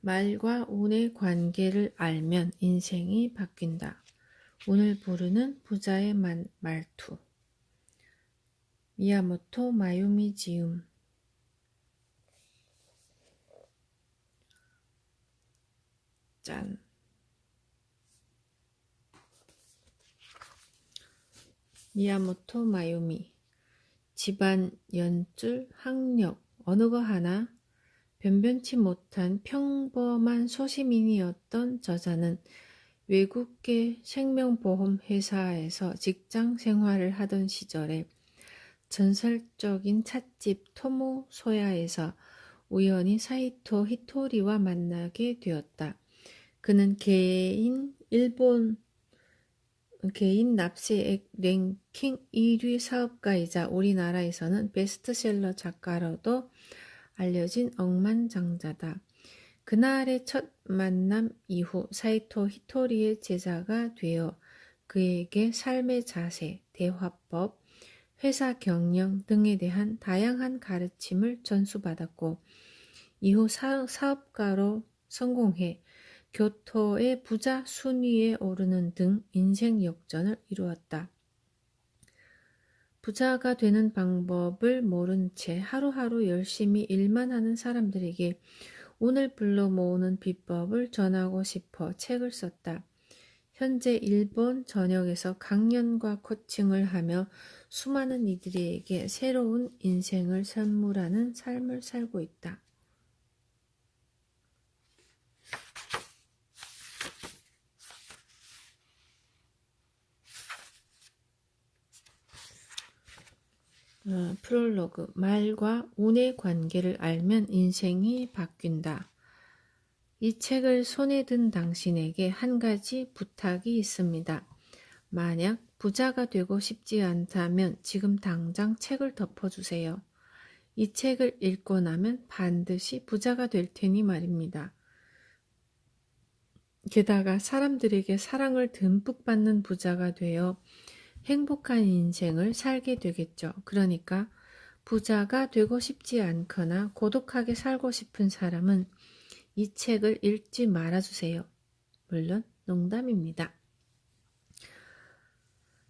말과 운의 관계를 알면 인생이 바뀐다. 오늘 부르는 부자의 말투. 미야모토 마유미 지음. 짠. 미야모토 마유미. 집안, 연줄, 학력, 어느 거 하나 변변치 못한 평범한 소시민이었던 저자는 외국계 생명보험 회사에서 직장 생활을 하던 시절에 전설적인 찻집 토모소야에서 우연히 사이토 히토리와 만나게 되었다. 그는 일본 개인 납세액 랭킹 1위 사업가이자 우리나라에서는 베스트셀러 작가로도 알려진 억만장자다. 그날의 첫 만남 이후 사이토 히토리의 제자가 되어 그에게 삶의 자세, 대화법, 회사 경영 등에 대한 다양한 가르침을 전수받았고 이후 사업가로 성공해 교토의 부자 순위에 오르는 등 인생 역전을 이루었다. 부자가 되는 방법을 모른 채 하루하루 열심히 일만 하는 사람들에게 운을 불러 모으는 비법을 전하고 싶어 책을 썼다. 현재 일본 전역에서 강연과 코칭을 하며 수많은 이들에게 새로운 인생을 선물하는 삶을 살고 있다. 프롤로그. 말과 운의 관계를 알면 인생이 바뀐다. 이 책을 손에 든 당신에게 한 가지 부탁이 있습니다. 만약 부자가 되고 싶지 않다면 지금 당장 책을 덮어주세요. 이 책을 읽고 나면 반드시 부자가 될 테니 말입니다. 게다가 사람들에게 사랑을 듬뿍 받는 부자가 되어 행복한 인생을 살게 되겠죠. 그러니까 부자가 되고 싶지 않거나 고독하게 살고 싶은 사람은 이 책을 읽지 말아주세요. 물론 농담입니다.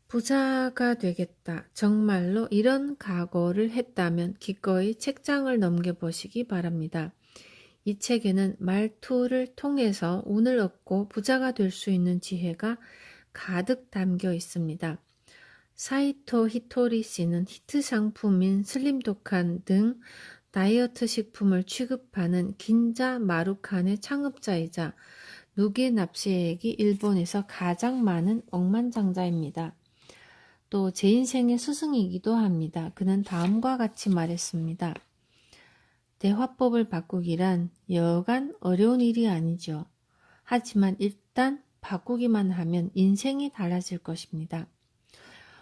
부자가 되겠다. 정말로 이런 각오를 했다면 기꺼이 책장을 넘겨보시기 바랍니다. 이 책에는 말투를 통해서 운을 얻고 부자가 될 수 있는 지혜가 가득 담겨 있습니다. 사이토 히토리 씨는 히트 상품인 슬림독한 등 다이어트 식품을 취급하는 긴자 마루칸의 창업자이자 누계 납세액이 일본에서 가장 많은 억만장자입니다. 또 제 인생의 스승이기도 합니다. 그는 다음과 같이 말했습니다. 대화법을 바꾸기란 여간 어려운 일이 아니죠. 하지만 일단 바꾸기만 하면 인생이 달라질 것입니다.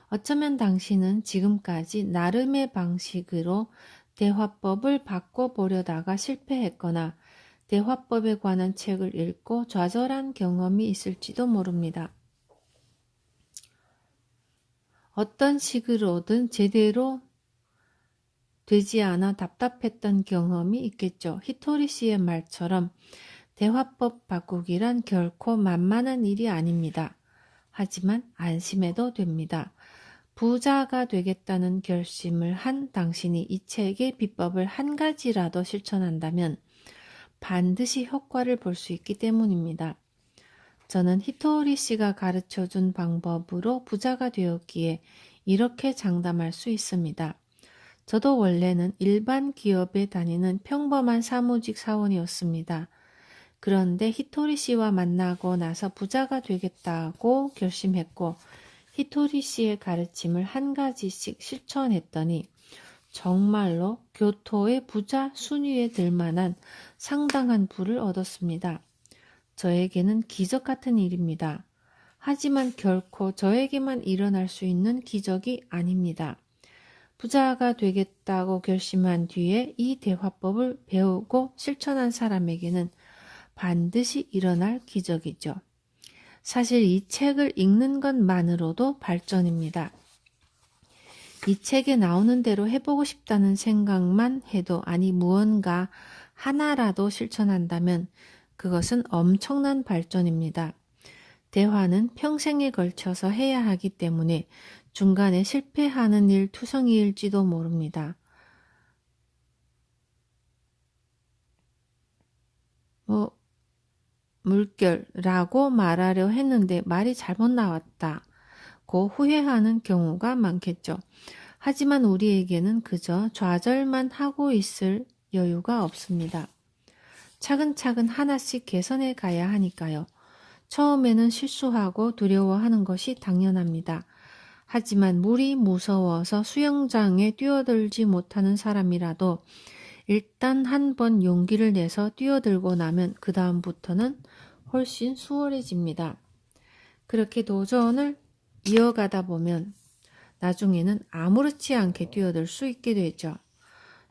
어쩌면 당신은 지금까지 나름의 방식으로 대화법을 바꿔보려다가 실패했거나 대화법에 관한 책을 읽고 좌절한 경험이 있을지도 모릅니다. 어떤 식으로든 제대로 되지 않아 답답했던 경험이 있겠죠. 히토리 씨의 말처럼 대화법 바꾸기란 결코 만만한 일이 아닙니다. 하지만 안심해도 됩니다. 부자가 되겠다는 결심을 한 당신이 이 책의 비법을 한 가지라도 실천한다면 반드시 효과를 볼 수 있기 때문입니다. 저는 히토리 씨가 가르쳐준 방법으로 부자가 되었기에 이렇게 장담할 수 있습니다. 저도 원래는 일반 기업에 다니는 평범한 사무직 사원이었습니다. 그런데 히토리 씨와 만나고 나서 부자가 되겠다고 결심했고 히토리 씨의 가르침을 한 가지씩 실천했더니 정말로 교토의 부자 순위에 들 만한 상당한 부를 얻었습니다. 저에게는 기적 같은 일입니다. 하지만 결코 저에게만 일어날 수 있는 기적이 아닙니다. 부자가 되겠다고 결심한 뒤에 이 대화법을 배우고 실천한 사람에게는 반드시 일어날 기적이죠. 사실 이 책을 읽는 것만으로도 발전입니다. 이 책에 나오는 대로 해보고 싶다는 생각만 해도 아니 무언가 하나라도 실천한다면 그것은 엄청난 발전입니다. 대화는 평생에 걸쳐서 해야 하기 때문에 중간에 실패하는 일 투성이일지도 모릅니다. 물결라고 말하려 했는데 말이 잘못 나왔다. 고 후회하는 경우가 많겠죠. 하지만 우리에게는 그저 좌절만 하고 있을 여유가 없습니다. 차근차근 하나씩 개선해 가야 하니까요. 처음에는 실수하고 두려워하는 것이 당연합니다. 하지만 물이 무서워서 수영장에 뛰어들지 못하는 사람이라도 일단 한번 용기를 내서 뛰어들고 나면 그 다음부터는 훨씬 수월해집니다. 그렇게 도전을 이어가다 보면 나중에는 아무렇지 않게 뛰어들 수 있게 되죠.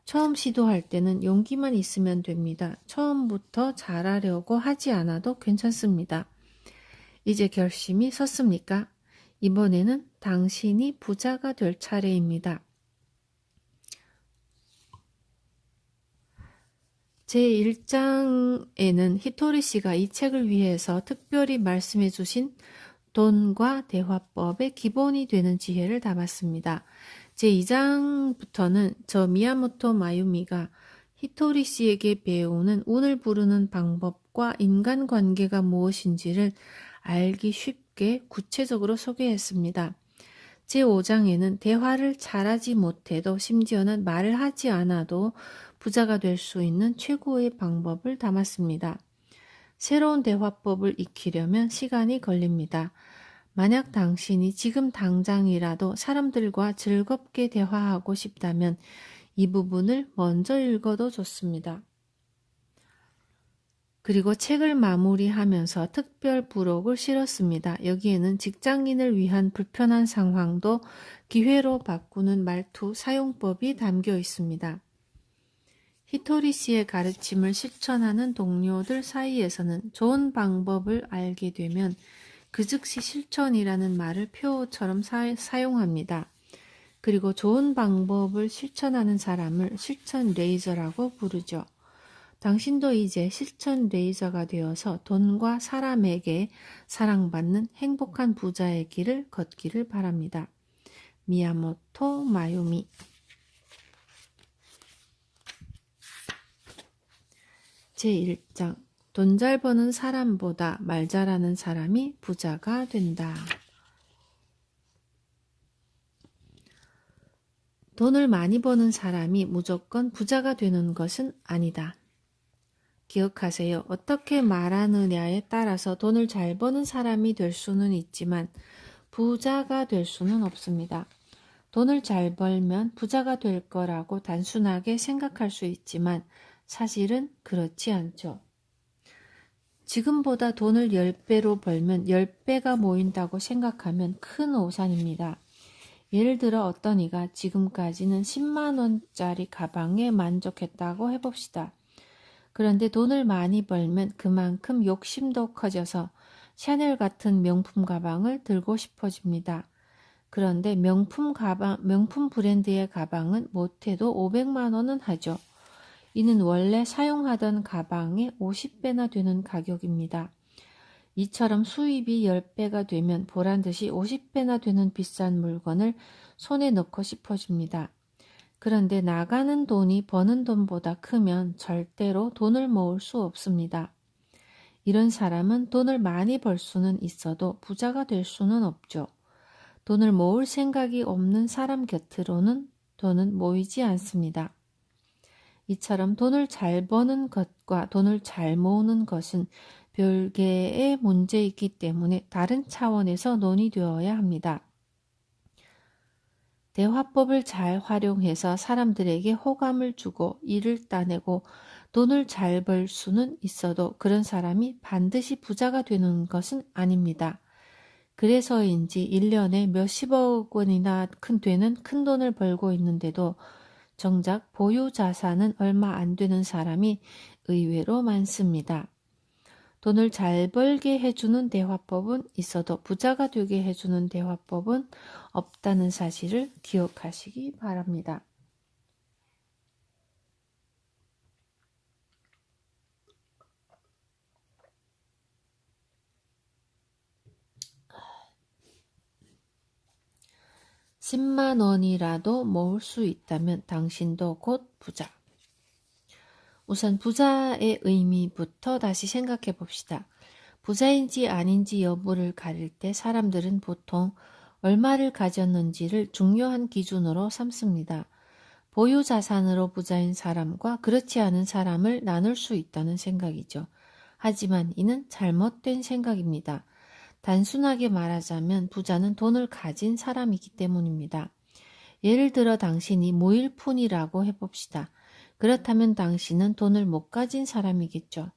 처음 시도할 때는 용기만 있으면 됩니다. 처음부터 잘하려고 하지 않아도 괜찮습니다. 이제 결심이 섰습니까? 이번에는 당신이 부자가 될 차례입니다. 제1장에는 히토리 씨가 이 책을 위해서 특별히 말씀해 주신 돈과 대화법의 기본이 되는 지혜를 담았습니다. 제2장부터는 저 미야모토 마유미가 히토리 씨에게 배우는 운을 부르는 방법과 인간관계가 무엇인지를 알기 쉽게 구체적으로 소개했습니다. 제5장에는 대화를 잘하지 못해도 심지어는 말을 하지 않아도 부자가 될 수 있는 최고의 방법을 담았습니다. 새로운 대화법을 익히려면 시간이 걸립니다. 만약 당신이 지금 당장이라도 사람들과 즐겁게 대화하고 싶다면 이 부분을 먼저 읽어도 좋습니다. 그리고 책을 마무리하면서 특별 부록을 실었습니다. 여기에는 직장인을 위한 불편한 상황도 기회로 바꾸는 말투 사용법이 담겨 있습니다. 히토리 씨의 가르침을 실천하는 동료들 사이에서는 좋은 방법을 알게 되면 그 즉시 실천이라는 말을 표어처럼 사용합니다. 그리고 좋은 방법을 실천하는 사람을 실천 레이저라고 부르죠. 당신도 이제 실천 레이저가 되어서 돈과 사람에게 사랑받는 행복한 부자의 길을 걷기를 바랍니다. 미야모토 마유미. 제1장 돈 잘 버는 사람보다 말 잘하는 사람이 부자가 된다. 돈을 많이 버는 사람이 무조건 부자가 되는 것은 아니다. 기억하세요. 어떻게 말하느냐에 따라서 돈을 잘 버는 사람이 될 수는 있지만 부자가 될 수는 없습니다. 돈을 잘 벌면 부자가 될 거라고 단순하게 생각할 수 있지만 사실은 그렇지 않죠. 지금보다 돈을 10배로 벌면 10배가 모인다고 생각하면 큰 오산입니다. 예를 들어 어떤 이가 지금까지는 10만 원짜리 가방에 만족했다고 해봅시다. 그런데 돈을 많이 벌면 그만큼 욕심도 커져서 샤넬 같은 명품 가방을 들고 싶어집니다. 그런데 명품 브랜드의 가방은 못해도 500만 원은 하죠. 이는 원래 사용하던 가방의 50배나 되는 가격입니다. 이처럼 수입이 10배가 되면 보란듯이 50배나 되는 비싼 물건을 손에 넣고 싶어집니다. 그런데 나가는 돈이 버는 돈보다 크면 절대로 돈을 모을 수 없습니다. 이런 사람은 돈을 많이 벌 수는 있어도 부자가 될 수는 없죠. 돈을 모을 생각이 없는 사람 곁으로는 돈은 모이지 않습니다. 이처럼 돈을 잘 버는 것과 돈을 잘 모으는 것은 별개의 문제이기 때문에 다른 차원에서 논의되어야 합니다. 대화법을 잘 활용해서 사람들에게 호감을 주고 일을 따내고 돈을 잘 벌 수는 있어도 그런 사람이 반드시 부자가 되는 것은 아닙니다. 그래서인지 1년에 몇십억 원이나 되는 큰 돈을 벌고 있는데도 정작 보유 자산은 얼마 안 되는 사람이 의외로 많습니다. 돈을 잘 벌게 해주는 대화법은 있어도 부자가 되게 해주는 대화법은 없다는 사실을 기억하시기 바랍니다. 10만 원이라도 모을 수 있다면 당신도 곧 부자. 우선 부자의 의미부터 다시 생각해 봅시다. 부자인지 아닌지 여부를 가릴 때 사람들은 보통 얼마를 가졌는지를 중요한 기준으로 삼습니다. 보유 자산으로 부자인 사람과 그렇지 않은 사람을 나눌 수 있다는 생각이죠. 하지만 이는 잘못된 생각입니다. 단순하게 말하자면 부자는 돈을 가진 사람이기 때문입니다. 예를 들어 당신이 무일푼이라고 해봅시다. 그렇다면 당신은 돈을 못 가진 사람이겠죠.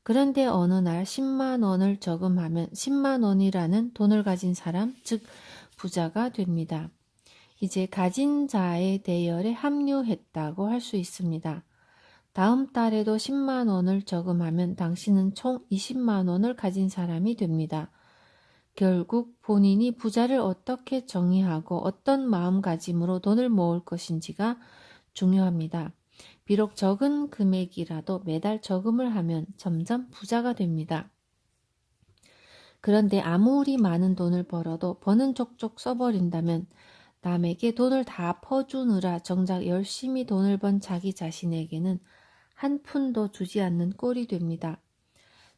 그런데 어느 날 10만 원을 저금하면 10만 원이라는 돈을 가진 사람, 즉 부자가 됩니다. 이제 가진 자의 대열에 합류했다고 할 수 있습니다. 다음 달에도 10만 원을 저금하면 당신은 총 20만 원을 가진 사람이 됩니다. 결국 본인이 부자를 어떻게 정의하고 어떤 마음가짐으로 돈을 모을 것인지가 중요합니다. 비록 적은 금액이라도 매달 저금을 하면 점점 부자가 됩니다. 그런데 아무리 많은 돈을 벌어도 버는 족족 써버린다면 남에게 돈을 다 퍼주느라 정작 열심히 돈을 번 자기 자신에게는 한 푼도 주지 않는 꼴이 됩니다.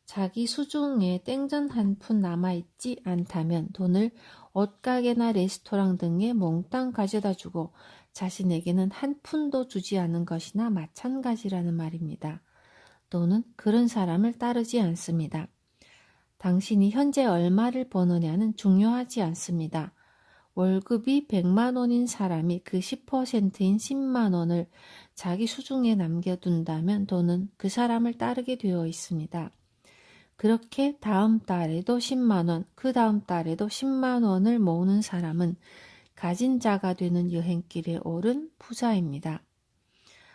자기 수중에 땡전 한 푼 남아있지 않다면 돈을 옷가게나 레스토랑 등에 몽땅 가져다 주고 자신에게는 한 푼도 주지 않은 것이나 마찬가지라는 말입니다. 돈은 그런 사람을 따르지 않습니다. 당신이 현재 얼마를 버느냐는 중요하지 않습니다. 월급이 100만 원인 사람이 그 10%인 10만 원을 자기 수중에 남겨둔다면 돈은 그 사람을 따르게 되어 있습니다. 그렇게 다음 달에도 10만 원, 그 다음 달에도 10만 원을 모으는 사람은 가진 자가 되는 여행길에 오른 부자입니다.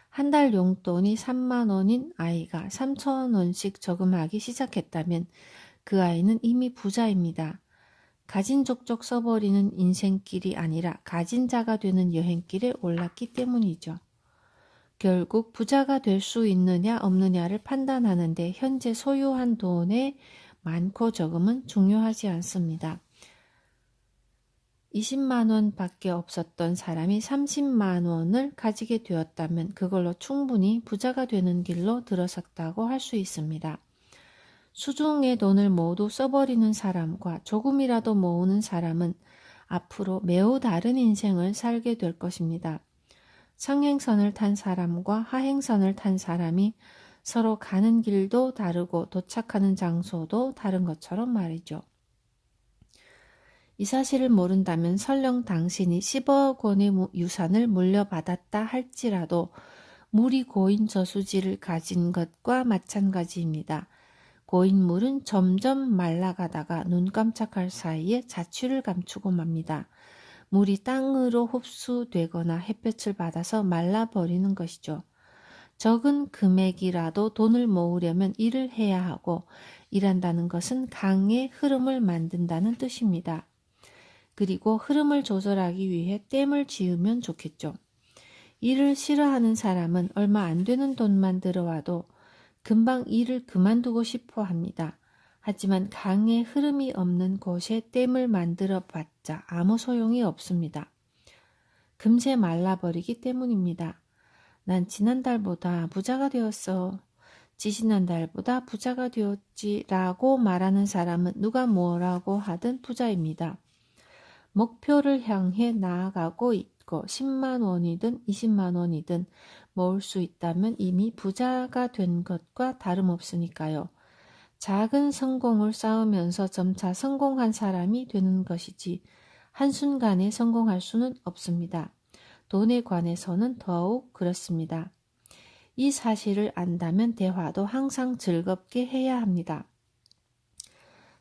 한 달 용돈이 3만 원인 아이가 3천 원씩 저금하기 시작했다면 그 아이는 이미 부자입니다. 가진 족족 써버리는 인생길이 아니라 가진 자가 되는 여행길에 올랐기 때문이죠. 결국 부자가 될 수 있느냐 없느냐를 판단하는데 현재 소유한 돈의 많고 적음은 중요하지 않습니다. 20만 원밖에 없었던 사람이 30만 원을 가지게 되었다면 그걸로 충분히 부자가 되는 길로 들어섰다고 할 수 있습니다. 수중의 돈을 모두 써버리는 사람과 조금이라도 모으는 사람은 앞으로 매우 다른 인생을 살게 될 것입니다. 상행선을 탄 사람과 하행선을 탄 사람이 서로 가는 길도 다르고 도착하는 장소도 다른 것처럼 말이죠. 이 사실을 모른다면 설령 당신이 10억 원의 유산을 물려받았다 할지라도 물이 고인 저수지를 가진 것과 마찬가지입니다. 고인 물은 점점 말라가다가 눈 깜짝할 사이에 자취를 감추고 맙니다. 물이 땅으로 흡수되거나 햇볕을 받아서 말라버리는 것이죠. 적은 금액이라도 돈을 모으려면 일을 해야 하고 일한다는 것은 강의 흐름을 만든다는 뜻입니다. 그리고 흐름을 조절하기 위해 댐을 지으면 좋겠죠. 일을 싫어하는 사람은 얼마 안 되는 돈만 들어와도 금방 일을 그만두고 싶어 합니다. 하지만 강의 흐름이 없는 곳에 댐을 만들어 봤자 아무 소용이 없습니다. 금세 말라버리기 때문입니다. 난 지난달보다 부자가 되었어. 지지난달보다 부자가 되었지 라고 말하는 사람은 누가 뭐라고 하든 부자입니다. 목표를 향해 나아가고 있고 10만 원이든 20만 원이든 모을 수 있다면 이미 부자가 된 것과 다름없으니까요. 작은 성공을 쌓으면서 점차 성공한 사람이 되는 것이지 한순간에 성공할 수는 없습니다. 돈에 관해서는 더욱 그렇습니다. 이 사실을 안다면 대화도 항상 즐겁게 해야 합니다.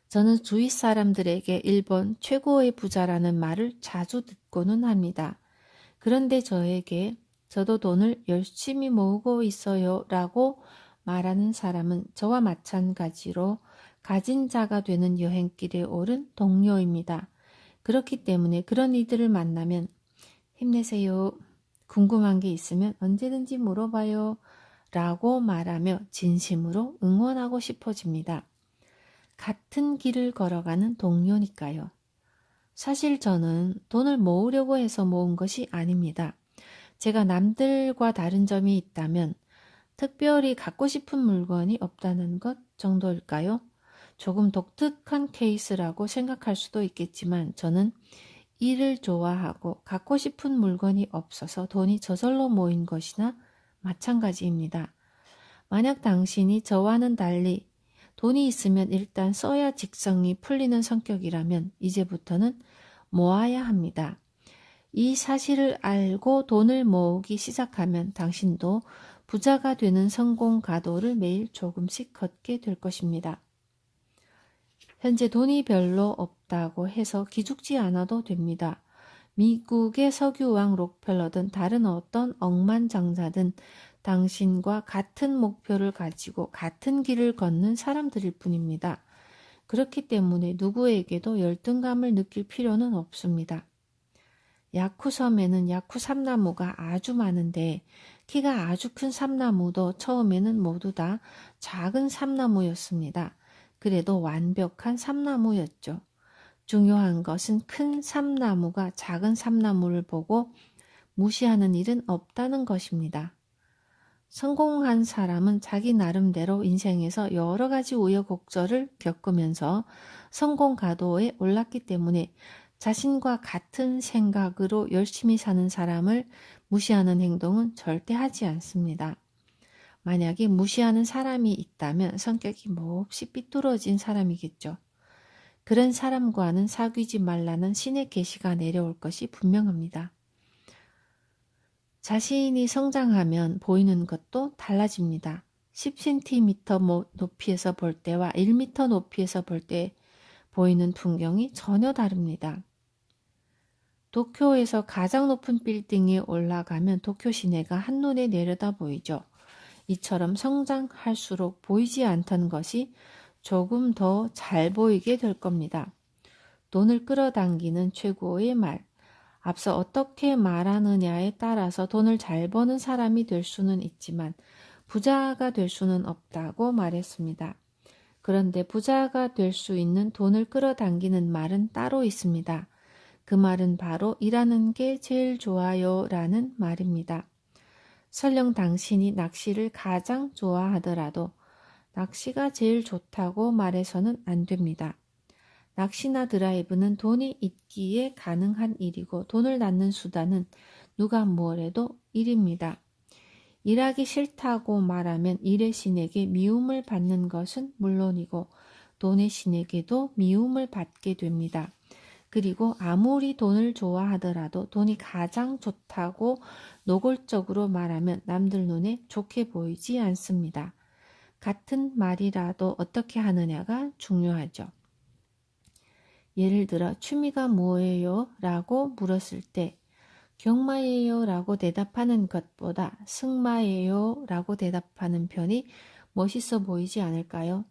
저는 주위 사람들에게 일본 최고의 부자라는 말을 자주 듣고는 합니다. 그런데 저에게 저도 돈을 열심히 모으고 있어요 라고 말하는 사람은 저와 마찬가지로 가진 자가 되는 여행길에 오른 동료입니다. 그렇기 때문에 그런 이들을 만나면 힘내세요. 궁금한 게 있으면 언제든지 물어봐요 라고 말하며 진심으로 응원하고 싶어집니다. 같은 길을 걸어가는 동료니까요. 사실 저는 돈을 모으려고 해서 모은 것이 아닙니다. 제가 남들과 다른 점이 있다면 특별히 갖고 싶은 물건이 없다는 것 정도일까요? 조금 독특한 케이스라고 생각할 수도 있겠지만 저는 일을 좋아하고 갖고 싶은 물건이 없어서 돈이 저절로 모인 것이나 마찬가지입니다. 만약 당신이 저와는 달리 돈이 있으면 일단 써야 직성이 풀리는 성격이라면 이제부터는 모아야 합니다. 이 사실을 알고 돈을 모으기 시작하면 당신도 부자가 되는 성공 가도를 매일 조금씩 걷게 될 것입니다. 현재 돈이 별로 없다고 해서 기죽지 않아도 됩니다. 미국의 석유왕 록펠러든 다른 어떤 억만장자든 당신과 같은 목표를 가지고 같은 길을 걷는 사람들일 뿐입니다. 그렇기 때문에 누구에게도 열등감을 느낄 필요는 없습니다. 야쿠섬에는 야쿠 삼나무가 아주 많은데 키가 아주 큰 삼나무도 처음에는 모두 다 작은 삼나무였습니다. 그래도 완벽한 삼나무였죠. 중요한 것은 큰 삼나무가 작은 삼나무를 보고 무시하는 일은 없다는 것입니다. 성공한 사람은 자기 나름대로 인생에서 여러 가지 우여곡절을 겪으면서 성공 가도에 올랐기 때문에 자신과 같은 생각으로 열심히 사는 사람을 무시하는 행동은 절대 하지 않습니다. 만약에 무시하는 사람이 있다면 성격이 몹시 삐뚤어진 사람이겠죠. 그런 사람과는 사귀지 말라는 신의 계시가 내려올 것이 분명합니다. 자신이 성장하면 보이는 것도 달라집니다. 10cm 높이에서 볼 때와 1m 높이에서 볼 때 보이는 풍경이 전혀 다릅니다. 도쿄에서 가장 높은 빌딩에 올라가면 도쿄 시내가 한눈에 내려다 보이죠. 이처럼 성장할수록 보이지 않던 것이 조금 더 잘 보이게 될 겁니다. 돈을 끌어당기는 최고의 말. 앞서 어떻게 말하느냐에 따라서 돈을 잘 버는 사람이 될 수는 있지만 부자가 될 수는 없다고 말했습니다. 그런데 부자가 될 수 있는 돈을 끌어당기는 말은 따로 있습니다. 그 말은 바로 일하는 게 제일 좋아요 라는 말입니다. 설령 당신이 낚시를 가장 좋아하더라도 낚시가 제일 좋다고 말해서는 안 됩니다. 낚시나 드라이브는 돈이 있기에 가능한 일이고 돈을 낳는 수단은 누가 뭐래도 일입니다. 일하기 싫다고 말하면 일의 신에게 미움을 받는 것은 물론이고 돈의 신에게도 미움을 받게 됩니다. 그리고 아무리 돈을 좋아하더라도 돈이 가장 좋다고 노골적으로 말하면 남들 눈에 좋게 보이지 않습니다. 같은 말이라도 어떻게 하느냐가 중요하죠. 예를 들어 취미가 뭐예요? 라고 물었을 때 경마예요 라고 대답하는 것보다 승마예요 라고 대답하는 편이 멋있어 보이지 않을까요?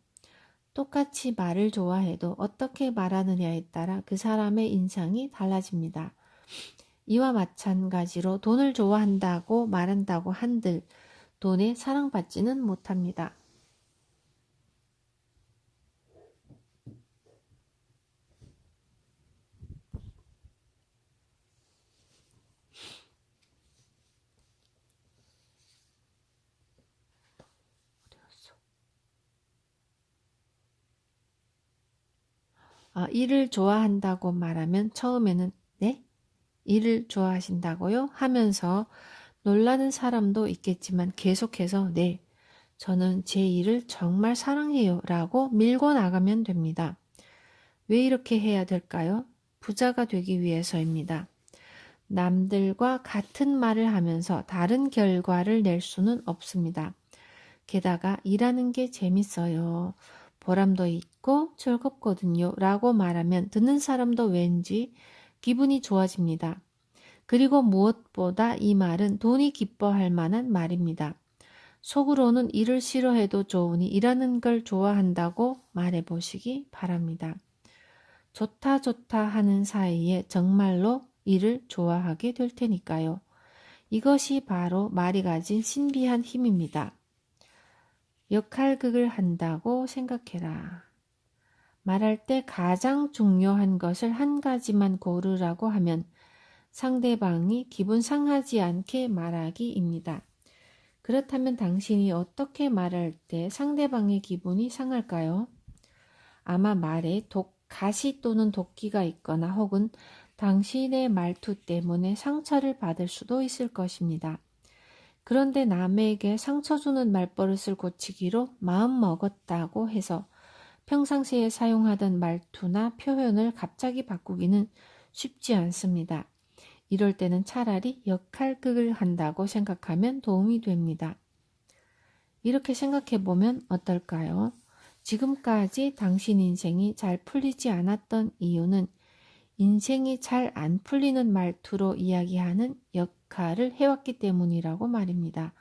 똑같이 말을 좋아해도 어떻게 말하느냐에 따라 그 사람의 인상이 달라집니다. 이와 마찬가지로 돈을 좋아한다고 말한다고 한들 돈에 사랑받지는 못합니다. 일을 좋아한다고 말하면 처음에는 네? 일을 좋아하신다고요? 하면서 놀라는 사람도 있겠지만 계속해서 네, 저는 제 일을 정말 사랑해요 라고 밀고 나가면 됩니다. 왜 이렇게 해야 될까요? 부자가 되기 위해서입니다. 남들과 같은 말을 하면서 다른 결과를 낼 수는 없습니다. 게다가 일하는 게 재밌어요. 보람도 있고 즐겁거든요. 라고 말하면 듣는 사람도 왠지 기분이 좋아집니다. 그리고 무엇보다 이 말은 돈이 기뻐할 만한 말입니다. 속으로는 일을 싫어해도 좋으니 일하는 걸 좋아한다고 말해보시기 바랍니다. 좋다 좋다 하는 사이에 정말로 일을 좋아하게 될 테니까요. 이것이 바로 말이 가진 신비한 힘입니다. 역할극을 한다고 생각해라. 말할 때 가장 중요한 것을 한 가지만 고르라고 하면 상대방이 기분 상하지 않게 말하기입니다. 그렇다면 당신이 어떻게 말할 때 상대방의 기분이 상할까요? 아마 말에 가시 또는 도끼가 있거나 혹은 당신의 말투 때문에 상처를 받을 수도 있을 것입니다. 그런데 남에게 상처 주는 말버릇을 고치기로 마음먹었다고 해서 평상시에 사용하던 말투나 표현을 갑자기 바꾸기는 쉽지 않습니다. 이럴 때는 차라리 역할극을 한다고 생각하면 도움이 됩니다. 이렇게 생각해보면 어떨까요? 지금까지 당신 인생이 잘 풀리지 않았던 이유는 인생이 잘 안 풀리는 말투로 이야기하는 역할을 해왔기 때문이라고 말입니다.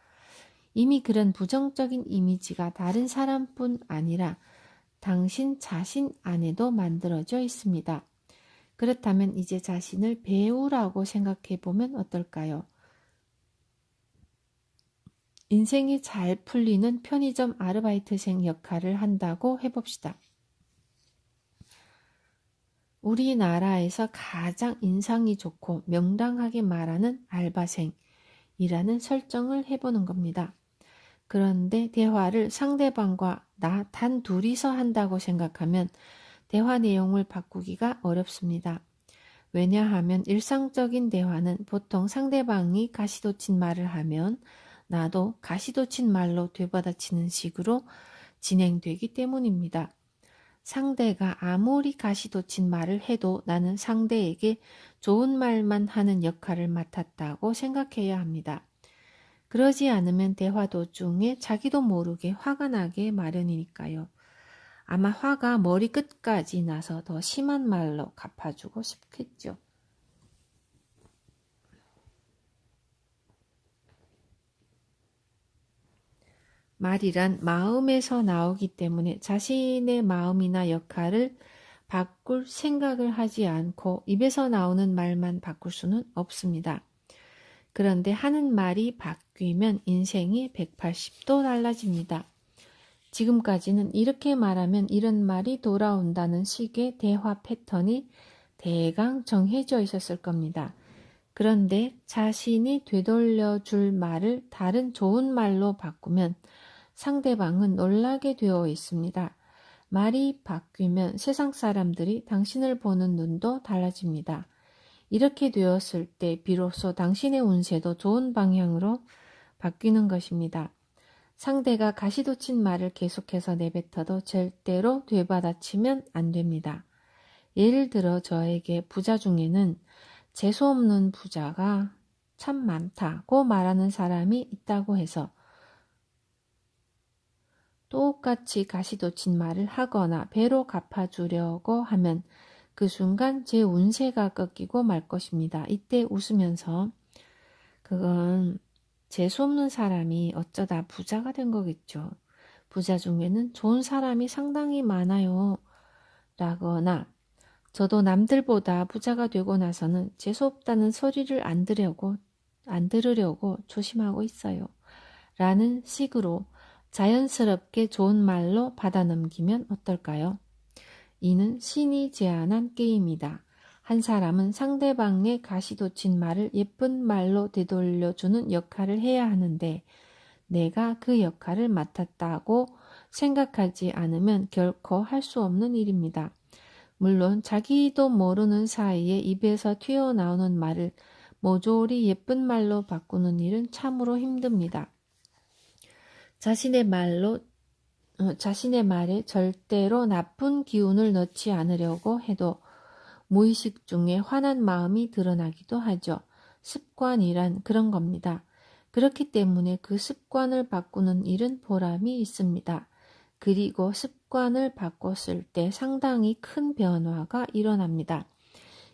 이미 그런 부정적인 이미지가 다른 사람뿐 아니라 당신 자신 안에도 만들어져 있습니다. 그렇다면 이제 자신을 배우라고 생각해 보면 어떨까요? 인생이 잘 풀리는 편의점 아르바이트생 역할을 한다고 해봅시다. 우리나라에서 가장 인상이 좋고 명랑하게 말하는 알바생이라는 설정을 해보는 겁니다. 그런데 대화를 상대방과 나 단 둘이서 한다고 생각하면 대화 내용을 바꾸기가 어렵습니다. 왜냐하면 일상적인 대화는 보통 상대방이 가시돋친 말을 하면 나도 가시돋친 말로 되받아치는 식으로 진행되기 때문입니다. 상대가 아무리 가시돋친 말을 해도 나는 상대에게 좋은 말만 하는 역할을 맡았다고 생각해야 합니다. 그러지 않으면 대화 도중에 자기도 모르게 화가 나게 마련이니까요. 아마 화가 머리끝까지 나서 더 심한 말로 갚아주고 싶겠죠. 말이란 마음에서 나오기 때문에 자신의 마음이나 역할을 바꿀 생각을 하지 않고 입에서 나오는 말만 바꿀 수는 없습니다. 그런데 하는 말이 바뀌면 인생이 180도 달라집니다. 지금까지는 이렇게 말하면 이런 말이 돌아온다는 식의 대화 패턴이 대강 정해져 있었을 겁니다. 그런데 자신이 되돌려 줄 말을 다른 좋은 말로 바꾸면 상대방은 놀라게 되어 있습니다. 말이 바뀌면 세상 사람들이 당신을 보는 눈도 달라집니다. 이렇게 되었을 때 비로소 당신의 운세도 좋은 방향으로 바뀌는 것입니다. 상대가 가시돋친 말을 계속해서 내뱉어도 절대로 되받아치면 안 됩니다. 예를 들어 저에게 부자 중에는 재수없는 부자가 참 많다고 말하는 사람이 있다고 해서 똑같이 가시돋친 말을 하거나 배로 갚아주려고 하면 그 순간 제 운세가 꺾이고 말 것입니다. 이때 웃으면서 그건 재수없는 사람이 어쩌다 부자가 된 거겠죠. 부자 중에는 좋은 사람이 상당히 많아요. 라거나 저도 남들보다 부자가 되고 나서는 재수없다는 소리를 안 들으려고 조심하고 있어요. 라는 식으로 자연스럽게 좋은 말로 받아넘기면 어떨까요? 이는 신이 제안한 게임이다. 한 사람은 상대방의 가시돋친 말을 예쁜 말로 되돌려주는 역할을 해야 하는데 내가 그 역할을 맡았다고 생각하지 않으면 결코 할 수 없는 일입니다. 물론 자기도 모르는 사이에 입에서 튀어나오는 말을 모조리 예쁜 말로 바꾸는 일은 참으로 힘듭니다. 자신의 말에 절대로 나쁜 기운을 넣지 않으려고 해도 무의식 중에 화난 마음이 드러나기도 하죠. 습관이란 그런 겁니다. 그렇기 때문에 그 습관을 바꾸는 일은 보람이 있습니다. 그리고 습관을 바꿨을 때 상당히 큰 변화가 일어납니다.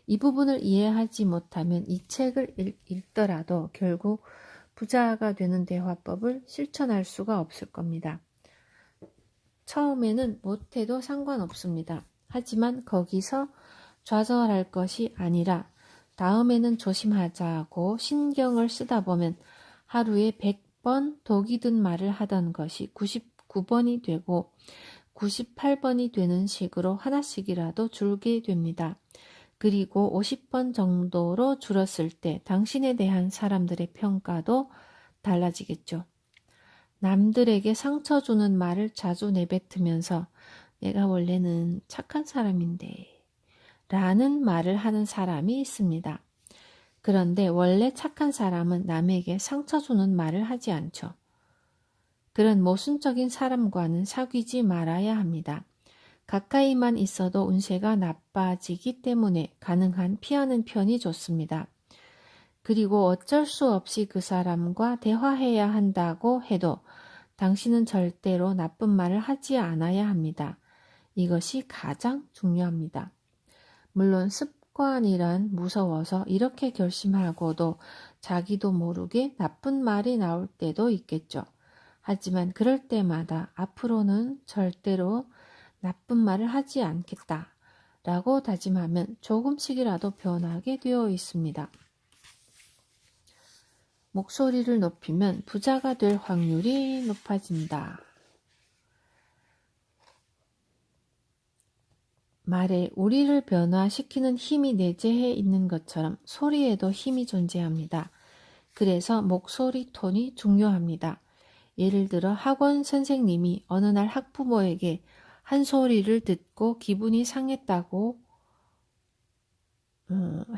이 부분을 이해하지 못하면 이 책을 읽더라도 결국 부자가 되는 대화법을 실천할 수가 없을 겁니다. 처음에는 못해도 상관없습니다. 하지만 거기서 좌절할 것이 아니라 다음에는 조심하자고 신경을 쓰다 보면 하루에 100번 독이 든 말을 하던 것이 99번이 되고 98번이 되는 식으로 하나씩이라도 줄게 됩니다. 그리고 50번 정도로 줄었을 때 당신에 대한 사람들의 평가도 달라지겠죠. 남들에게 상처 주는 말을 자주 내뱉으면서 내가 원래는 착한 사람인데 라는 말을 하는 사람이 있습니다. 그런데 원래 착한 사람은 남에게 상처 주는 말을 하지 않죠. 그런 모순적인 사람과는 사귀지 말아야 합니다. 가까이만 있어도 운세가 나빠지기 때문에 가능한 피하는 편이 좋습니다. 그리고 어쩔 수 없이 그 사람과 대화해야 한다고 해도 당신은 절대로 나쁜 말을 하지 않아야 합니다. 이것이 가장 중요합니다. 물론 습관이란 무서워서 이렇게 결심하고도 자기도 모르게 나쁜 말이 나올 때도 있겠죠. 하지만 그럴 때마다 앞으로는 절대로 나쁜 말을 하지 않겠다 라고 다짐하면 조금씩이라도 변하게 되어 있습니다. 목소리를 높이면 부자가 될 확률이 높아진다. 말에 우리를 변화시키는 힘이 내재해 있는 것처럼 소리에도 힘이 존재합니다. 그래서 목소리 톤이 중요합니다. 예를 들어 학원 선생님이 어느 날 학부모에게 한 소리를 듣고 기분이 상했다고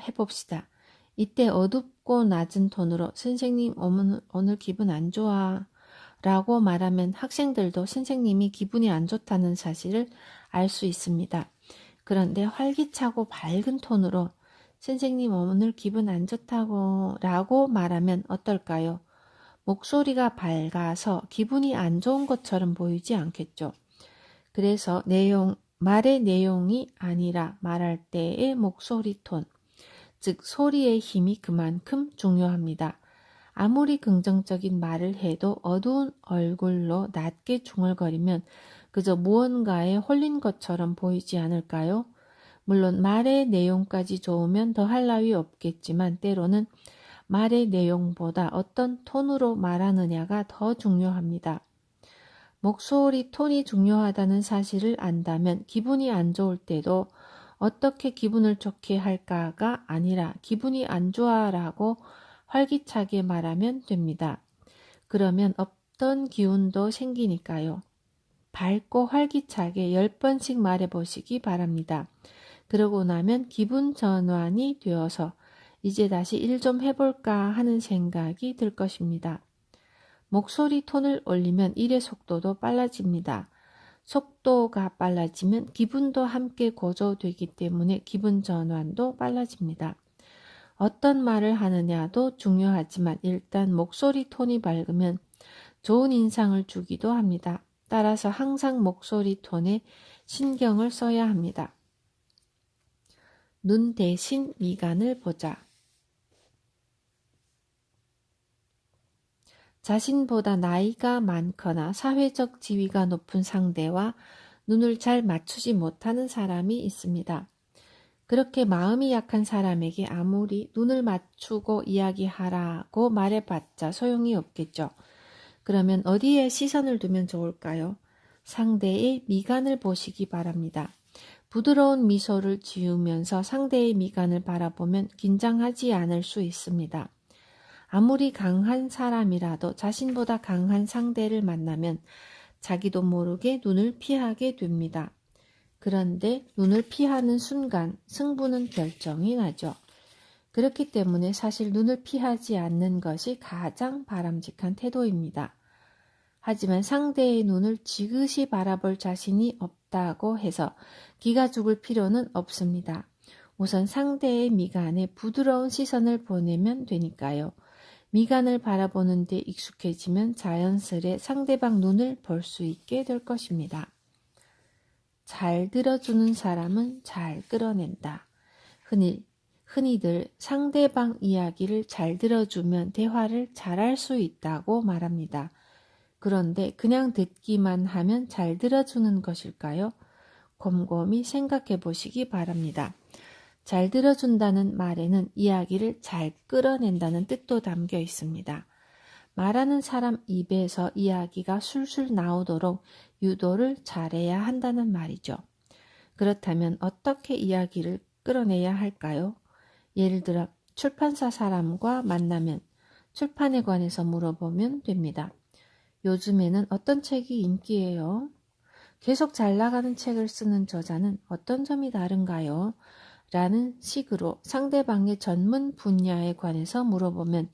해봅시다. 이때 어둡고 낮은 톤으로 선생님 오늘 기분 안 좋아 라고 말하면 학생들도 선생님이 기분이 안 좋다는 사실을 알 수 있습니다. 그런데 활기차고 밝은 톤으로 선생님 오늘 기분 안 좋다고 라고 말하면 어떨까요? 목소리가 밝아서 기분이 안 좋은 것처럼 보이지 않겠죠. 그래서 말의 내용이 아니라 말할 때의 목소리 톤, 즉 소리의 힘이 그만큼 중요합니다. 아무리 긍정적인 말을 해도 어두운 얼굴로 낮게 중얼거리면 그저 무언가에 홀린 것처럼 보이지 않을까요? 물론 말의 내용까지 좋으면 더할 나위 없겠지만 때로는 말의 내용보다 어떤 톤으로 말하느냐가 더 중요합니다. 목소리 톤이 중요하다는 사실을 안다면 기분이 안 좋을 때도 어떻게 기분을 좋게 할까가 아니라 기분이 안 좋아라고 활기차게 말하면 됩니다. 그러면 없던 기운도 생기니까요. 밝고 활기차게 10번씩 말해보시기 바랍니다. 그러고 나면 기분 전환이 되어서 이제 다시 일 좀 해볼까 하는 생각이 들 것입니다. 목소리 톤을 올리면 일의 속도도 빨라집니다. 속도가 빨라지면 기분도 함께 고조되기 때문에 기분 전환도 빨라집니다. 어떤 말을 하느냐도 중요하지만 일단 목소리 톤이 밝으면 좋은 인상을 주기도 합니다. 따라서 항상 목소리 톤에 신경을 써야 합니다. 눈 대신 미간을 보자. 자신보다 나이가 많거나 사회적 지위가 높은 상대와 눈을 잘 맞추지 못하는 사람이 있습니다. 그렇게 마음이 약한 사람에게 아무리 눈을 맞추고 이야기하라고 말해봤자 소용이 없겠죠. 그러면 어디에 시선을 두면 좋을까요? 상대의 미간을 보시기 바랍니다. 부드러운 미소를 지으면서 상대의 미간을 바라보면 긴장하지 않을 수 있습니다. 아무리 강한 사람이라도 자신보다 강한 상대를 만나면 자기도 모르게 눈을 피하게 됩니다. 그런데 눈을 피하는 순간 승부는 결정이 나죠. 그렇기 때문에 사실 눈을 피하지 않는 것이 가장 바람직한 태도입니다. 하지만 상대의 눈을 지그시 바라볼 자신이 없다고 해서 기가 죽을 필요는 없습니다. 우선 상대의 미간에 부드러운 시선을 보내면 되니까요. 미간을 바라보는 데 익숙해지면 자연스레 상대방 눈을 볼 수 있게 될 것입니다. 잘 들어주는 사람은 잘 끌어낸다. 흔히들 상대방 이야기를 잘 들어주면 대화를 잘할 수 있다고 말합니다. 그런데 그냥 듣기만 하면 잘 들어주는 것일까요? 곰곰이 생각해 보시기 바랍니다. 잘 들어준다는 말에는 이야기를 잘 끌어낸다는 뜻도 담겨 있습니다. 말하는 사람 입에서 이야기가 술술 나오도록 유도를 잘해야 한다는 말이죠. 그렇다면 어떻게 이야기를 끌어내야 할까요? 예를 들어 출판사 사람과 만나면 출판에 관해서 물어보면 됩니다. 요즘에는 어떤 책이 인기예요? 계속 잘 나가는 책을 쓰는 저자는 어떤 점이 다른가요? 라는 식으로 상대방의 전문 분야에 관해서 물어보면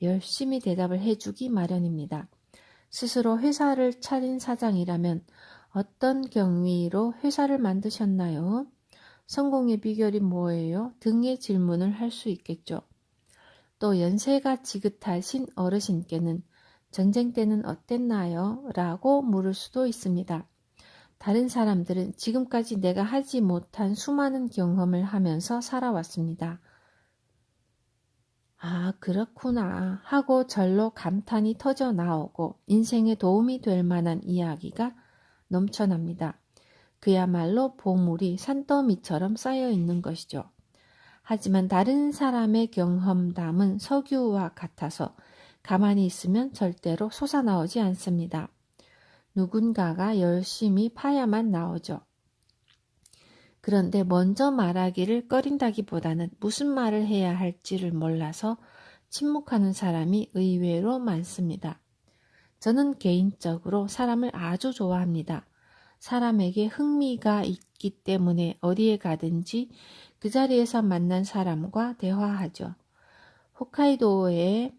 열심히 대답을 해주기 마련입니다. 스스로 회사를 차린 사장이라면 어떤 경위로 회사를 만드셨나요? 성공의 비결이 뭐예요? 등의 질문을 할 수 있겠죠. 또 연세가 지긋하신 어르신께는 전쟁 때는 어땠나요? 라고 물을 수도 있습니다. 다른 사람들은 지금까지 내가 하지 못한 수많은 경험을 하면서 살아왔습니다. 아, 그렇구나 하고 절로 감탄이 터져 나오고 인생에 도움이 될 만한 이야기가 넘쳐납니다. 그야말로 보물이 산더미처럼 쌓여 있는 것이죠. 하지만 다른 사람의 경험담은 석유와 같아서 가만히 있으면 절대로 솟아나오지 않습니다. 누군가가 열심히 파야만 나오죠. 그런데 먼저 말하기를 꺼린다기보다는 무슨 말을 해야 할지를 몰라서 침묵하는 사람이 의외로 많습니다. 저는 개인적으로 사람을 아주 좋아합니다. 사람에게 흥미가 있기 때문에 어디에 가든지 그 자리에서 만난 사람과 대화하죠. 홋카이도의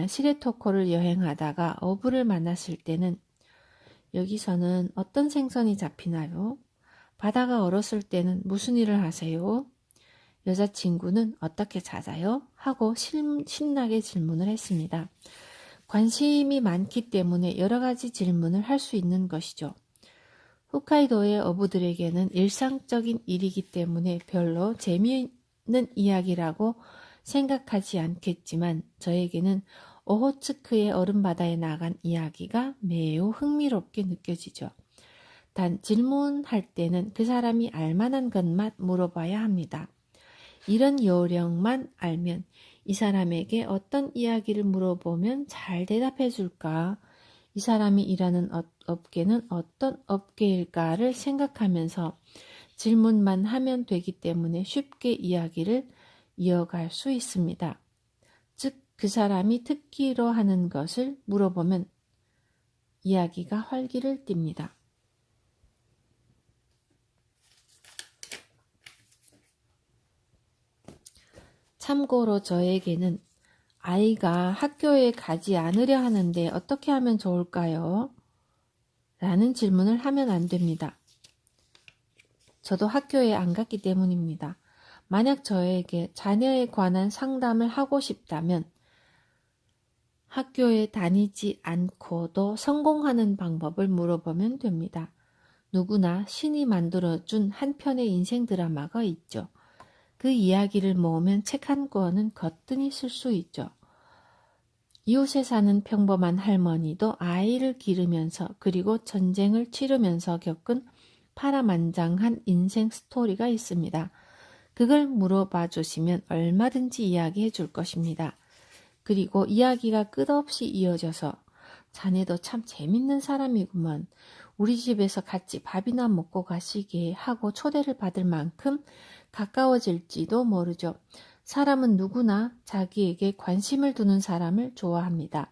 시레토코를 여행하다가 어부를 만났을 때는 여기서는 어떤 생선이 잡히나요? 바다가 얼었을 때는 무슨 일을 하세요? 여자친구는 어떻게 찾아요? 하고 신나게 질문을 했습니다. 관심이 많기 때문에 여러 가지 질문을 할 수 있는 것이죠. 홋카이도의 어부들에게는 일상적인 일이기 때문에 별로 재미있는 이야기라고 생각하지 않겠지만 저에게는 오호츠크의 얼음바다에 나간 이야기가 매우 흥미롭게 느껴지죠. 단 질문할 때는 그 사람이 알만한 것만 물어봐야 합니다. 이런 요령만 알면 이 사람에게 어떤 이야기를 물어보면 잘 대답해 줄까? 이 사람이 일하는 업계는 어떤 업계일까를 생각하면서 질문만 하면 되기 때문에 쉽게 이야기를 이어갈 수 있습니다. 즉, 그 사람이 듣기로 하는 것을 물어보면 이야기가 활기를 띱니다. 참고로 저에게는 아이가 학교에 가지 않으려 하는데 어떻게 하면 좋을까요? 라는 질문을 하면 안 됩니다. 저도 학교에 안 갔기 때문입니다. 만약 저에게 자녀에 관한 상담을 하고 싶다면 학교에 다니지 않고도 성공하는 방법을 물어보면 됩니다. 누구나 신이 만들어준 한 편의 인생 드라마가 있죠. 그 이야기를 모으면 책 한 권은 거뜬히 쓸 수 있죠. 이웃에 사는 평범한 할머니도 아이를 기르면서 그리고 전쟁을 치르면서 겪은 파란만장한 인생 스토리가 있습니다. 그걸 물어봐 주시면 얼마든지 이야기해 줄 것입니다. 그리고 이야기가 끝없이 이어져서 자네도 참 재밌는 사람이구먼. 우리 집에서 같이 밥이나 먹고 가시게 하고 초대를 받을 만큼 가까워질지도 모르죠. 사람은 누구나 자기에게 관심을 두는 사람을 좋아합니다.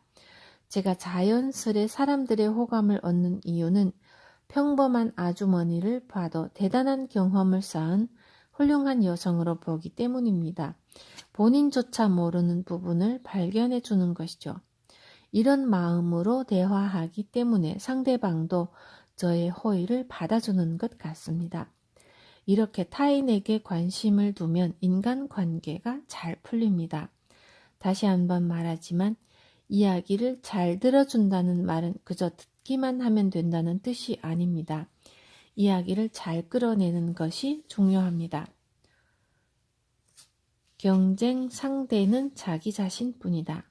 제가 자연스레 사람들의 호감을 얻는 이유는 평범한 아주머니를 봐도 대단한 경험을 쌓은 훌륭한 여성으로 보기 때문입니다. 본인조차 모르는 부분을 발견해 주는 것이죠. 이런 마음으로 대화하기 때문에 상대방도 저의 호의를 받아주는 것 같습니다. 이렇게 타인에게 관심을 두면 인간관계가 잘 풀립니다. 다시 한번 말하지만 이야기를 잘 들어준다는 말은 그저 듣기만 하면 된다는 뜻이 아닙니다. 이야기를 잘 끌어내는 것이 중요합니다. 경쟁 상대는 자기 자신뿐이다.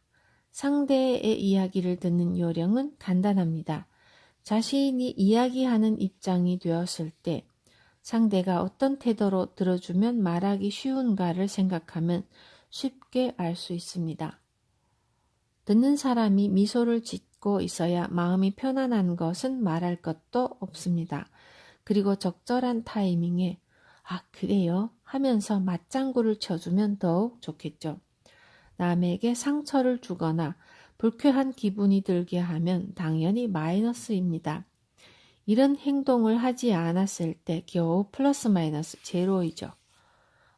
상대의 이야기를 듣는 요령은 간단합니다. 자신이 이야기하는 입장이 되었을 때 상대가 어떤 태도로 들어주면 말하기 쉬운가를 생각하면 쉽게 알 수 있습니다. 듣는 사람이 미소를 짓고 있어야 마음이 편안한 것은 말할 것도 없습니다. 그리고 적절한 타이밍에 아, 그래요? 하면서 맞장구를 쳐주면 더욱 좋겠죠. 남에게 상처를 주거나 불쾌한 기분이 들게 하면 당연히 마이너스입니다. 이런 행동을 하지 않았을 때 겨우 플러스 마이너스 제로이죠.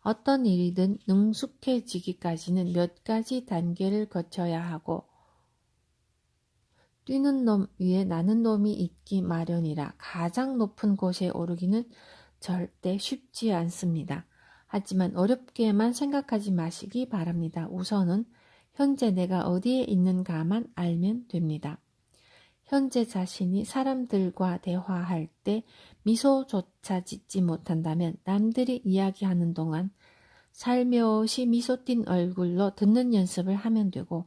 어떤 일이든 능숙해지기까지는 몇 가지 단계를 거쳐야 하고 뛰는 놈 위에 나는 놈이 있기 마련이라 가장 높은 곳에 오르기는 절대 쉽지 않습니다. 하지만 어렵게만 생각하지 마시기 바랍니다. 우선은 현재 내가 어디에 있는가만 알면 됩니다. 현재 자신이 사람들과 대화할 때 미소조차 짓지 못한다면 남들이 이야기하는 동안 살며시 미소 띤 얼굴로 듣는 연습을 하면 되고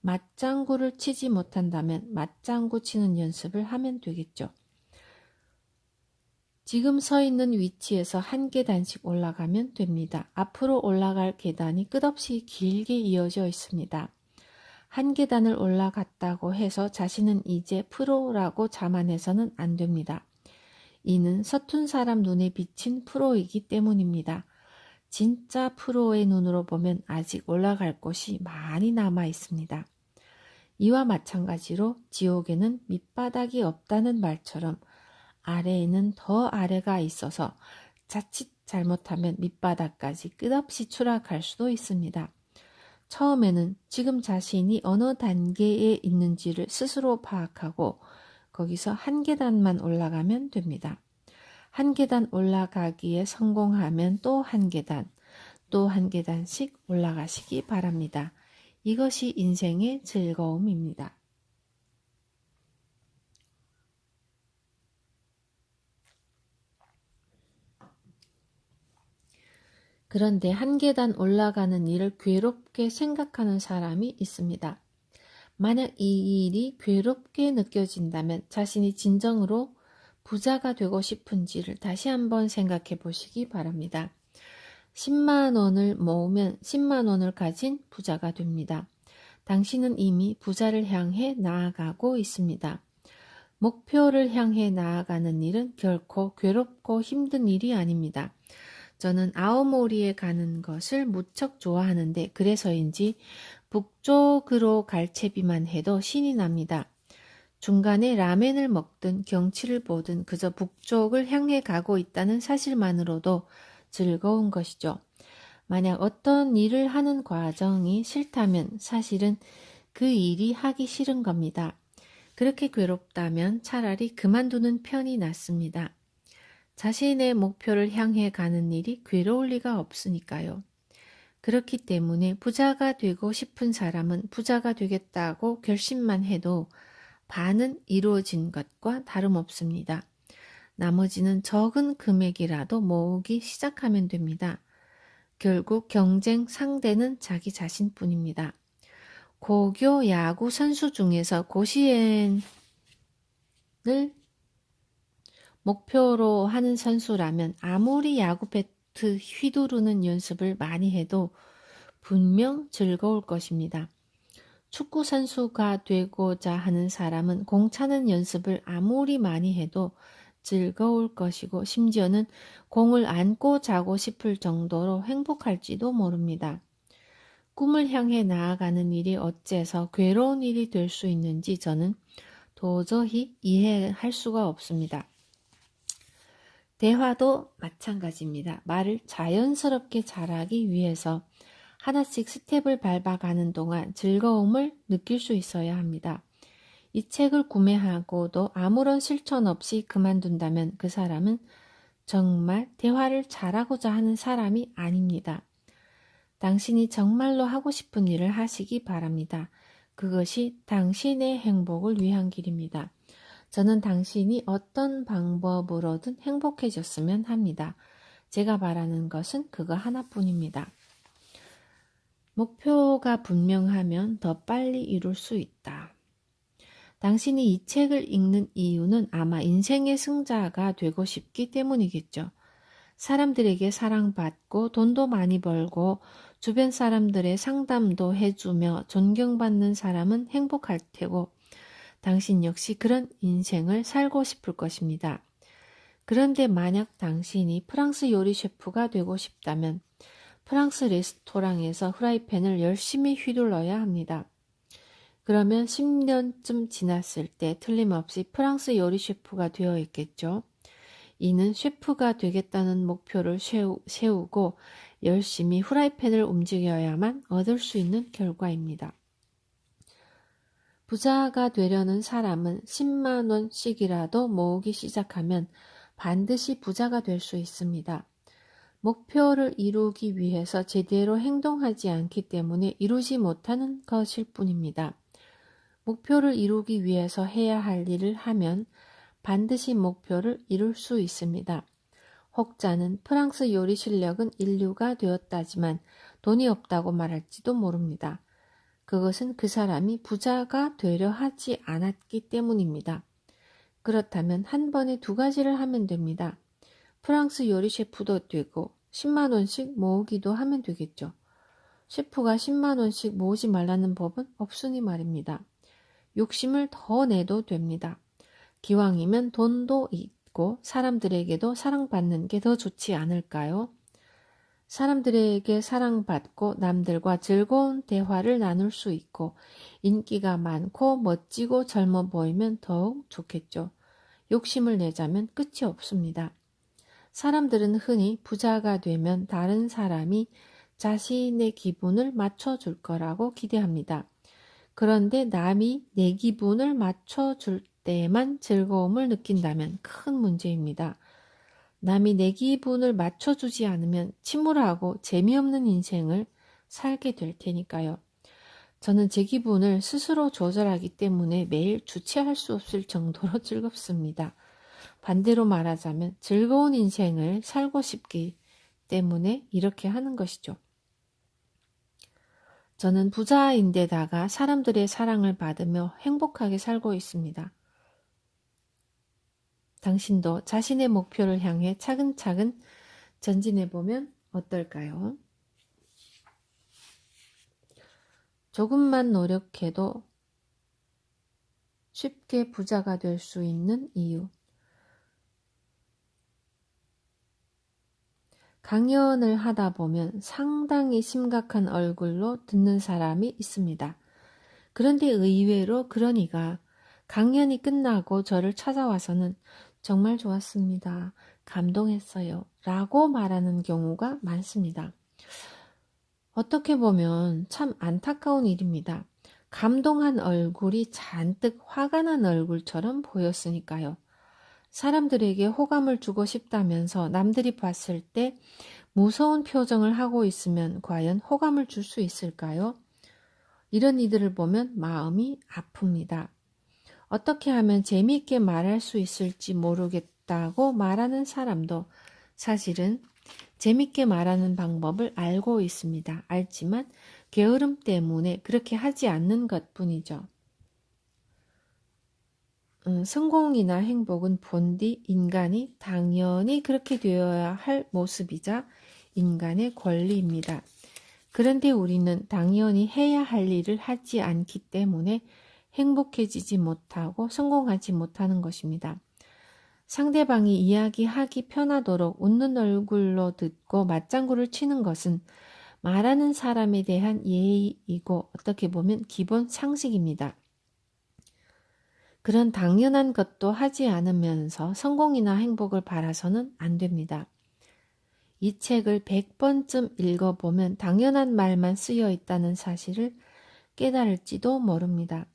맞장구를 치지 못한다면 맞장구 치는 연습을 하면 되겠죠. 지금 서 있는 위치에서 한 계단씩 올라가면 됩니다. 앞으로 올라갈 계단이 끝없이 길게 이어져 있습니다. 한 계단을 올라갔다고 해서 자신은 이제 프로라고 자만해서는 안 됩니다. 이는 서툰 사람 눈에 비친 프로이기 때문입니다. 진짜 프로의 눈으로 보면 아직 올라갈 곳이 많이 남아 있습니다. 이와 마찬가지로 지옥에는 밑바닥이 없다는 말처럼 아래에는 더 아래가 있어서 자칫 잘못하면 밑바닥까지 끝없이 추락할 수도 있습니다. 처음에는 지금 자신이 어느 단계에 있는지를 스스로 파악하고 거기서 한 계단만 올라가면 됩니다. 한 계단 올라가기에 성공하면 또 한 계단, 또 한 계단씩 올라가시기 바랍니다. 이것이 인생의 즐거움입니다. 그런데 한 계단 올라가는 일을 괴롭게 생각하는 사람이 있습니다. 만약 이 일이 괴롭게 느껴진다면 자신이 진정으로 부자가 되고 싶은지를 다시 한번 생각해 보시기 바랍니다. 10만 원을 모으면 10만 원을 가진 부자가 됩니다. 당신은 이미 부자를 향해 나아가고 있습니다. 목표를 향해 나아가는 일은 결코 괴롭고 힘든 일이 아닙니다. 저는 아오모리에 가는 것을 무척 좋아하는데 그래서인지 북쪽으로 갈 채비만 해도 신이 납니다. 중간에 라멘을 먹든 경치를 보든 그저 북쪽을 향해 가고 있다는 사실만으로도 즐거운 것이죠. 만약 어떤 일을 하는 과정이 싫다면 사실은 그 일이 하기 싫은 겁니다. 그렇게 괴롭다면 차라리 그만두는 편이 낫습니다. 자신의 목표를 향해 가는 일이 괴로울 리가 없으니까요. 그렇기 때문에 부자가 되고 싶은 사람은 부자가 되겠다고 결심만 해도 반은 이루어진 것과 다름없습니다. 나머지는 적은 금액이라도 모으기 시작하면 됩니다. 결국 경쟁 상대는 자기 자신뿐입니다. 고교 야구 선수 중에서 고시엔을 목표로 하는 선수라면 아무리 야구 배트 휘두르는 연습을 많이 해도 분명 즐거울 것입니다. 축구 선수가 되고자 하는 사람은 공 차는 연습을 아무리 많이 해도 즐거울 것이고 심지어는 공을 안고 자고 싶을 정도로 행복할지도 모릅니다. 꿈을 향해 나아가는 일이 어째서 괴로운 일이 될 수 있는지 저는 도저히 이해할 수가 없습니다. 대화도 마찬가지입니다. 말을 자연스럽게 잘하기 위해서 하나씩 스텝을 밟아가는 동안 즐거움을 느낄 수 있어야 합니다. 이 책을 구매하고도 아무런 실천 없이 그만둔다면 그 사람은 정말 대화를 잘하고자 하는 사람이 아닙니다. 당신이 정말로 하고 싶은 일을 하시기 바랍니다. 그것이 당신의 행복을 위한 길입니다. 저는 당신이 어떤 방법으로든 행복해졌으면 합니다. 제가 바라는 것은 그거 하나뿐입니다. 목표가 분명하면 더 빨리 이룰 수 있다. 당신이 이 책을 읽는 이유는 아마 인생의 승자가 되고 싶기 때문이겠죠. 사람들에게 사랑받고 돈도 많이 벌고 주변 사람들의 상담도 해주며 존경받는 사람은 행복할 테고 당신 역시 그런 인생을 살고 싶을 것입니다. 그런데 만약 당신이 프랑스 요리 셰프가 되고 싶다면 프랑스 레스토랑에서 후라이팬을 열심히 휘둘러야 합니다. 그러면 10년쯤 지났을 때 틀림없이 프랑스 요리 셰프가 되어 있겠죠. 이는 셰프가 되겠다는 목표를 세우고 열심히 후라이팬을 움직여야만 얻을 수 있는 결과입니다. 부자가 되려는 사람은 10만 원씩이라도 모으기 시작하면 반드시 부자가 될 수 있습니다. 목표를 이루기 위해서 제대로 행동하지 않기 때문에 이루지 못하는 것일 뿐입니다. 목표를 이루기 위해서 해야 할 일을 하면 반드시 목표를 이룰 수 있습니다. 혹자는 프랑스 요리 실력은 인류가 되었다지만 돈이 없다고 말할지도 모릅니다. 그것은 그 사람이 부자가 되려 하지 않았기 때문입니다. 그렇다면 한 번에 두 가지를 하면 됩니다. 프랑스 요리 셰프도 되고 10만 원씩 모으기도 하면 되겠죠. 셰프가 10만 원씩 모으지 말라는 법은 없으니 말입니다. 욕심을 더 내도 됩니다. 기왕이면 돈도 있고 사람들에게도 사랑받는 게 더 좋지 않을까요? 사람들에게 사랑받고 남들과 즐거운 대화를 나눌 수 있고 인기가 많고 멋지고 젊어 보이면 더욱 좋겠죠. 욕심을 내자면 끝이 없습니다. 사람들은 흔히 부자가 되면 다른 사람이 자신의 기분을 맞춰줄 거라고 기대합니다. 그런데 남이 내 기분을 맞춰줄 때만 즐거움을 느낀다면 큰 문제입니다. 남이 내 기분을 맞춰주지 않으면 침울하고 재미없는 인생을 살게 될 테니까요. 저는 제 기분을 스스로 조절하기 때문에 매일 주체할 수 없을 정도로 즐겁습니다. 반대로 말하자면 즐거운 인생을 살고 싶기 때문에 이렇게 하는 것이죠. 저는 부자인데다가 사람들의 사랑을 받으며 행복하게 살고 있습니다. 당신도 자신의 목표를 향해 차근차근 전진해보면 어떨까요? 조금만 노력해도 쉽게 부자가 될 수 있는 이유. 강연을 하다 보면 상당히 심각한 얼굴로 듣는 사람이 있습니다. 그런데 의외로 그런 이가 강연이 끝나고 저를 찾아와서는 정말 좋았습니다. 감동했어요. 라고 말하는 경우가 많습니다. 어떻게 보면 참 안타까운 일입니다. 감동한 얼굴이 잔뜩 화가 난 얼굴처럼 보였으니까요. 사람들에게 호감을 주고 싶다면서 남들이 봤을 때 무서운 표정을 하고 있으면 과연 호감을 줄 수 있을까요? 이런 이들을 보면 마음이 아픕니다. 어떻게 하면 재미있게 말할 수 있을지 모르겠다고 말하는 사람도 사실은 재미있게 말하는 방법을 알고 있습니다. 알지만 게으름 때문에 그렇게 하지 않는 것뿐이죠. 성공이나 행복은 본디 인간이 당연히 그렇게 되어야 할 모습이자 인간의 권리입니다. 그런데 우리는 당연히 해야 할 일을 하지 않기 때문에 행복해지지 못하고 성공하지 못하는 것입니다. 상대방이 이야기하기 편하도록 웃는 얼굴로 듣고 맞장구를 치는 것은 말하는 사람에 대한 예의이고 어떻게 보면 기본 상식입니다. 그런 당연한 것도 하지 않으면서 성공이나 행복을 바라서는 안 됩니다. 이 책을 100번쯤 읽어보면 당연한 말만 쓰여 있다는 사실을 깨달을지도 모릅니다.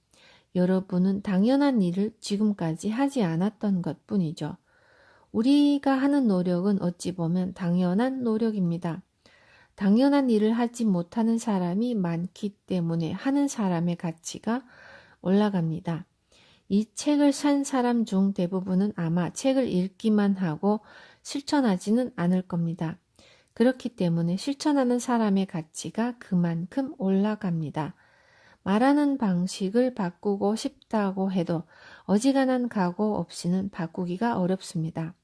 여러분은 당연한 일을 지금까지 하지 않았던 것뿐이죠. 우리가 하는 노력은 어찌 보면 당연한 노력입니다. 당연한 일을 하지 못하는 사람이 많기 때문에 하는 사람의 가치가 올라갑니다. 이 책을 산 사람 중 대부분은 아마 책을 읽기만 하고 실천하지는 않을 겁니다. 그렇기 때문에 실천하는 사람의 가치가 그만큼 올라갑니다. 말하는 방식을 바꾸고 싶다고 해도 어지간한 각오 없이는 바꾸기가 어렵습니다.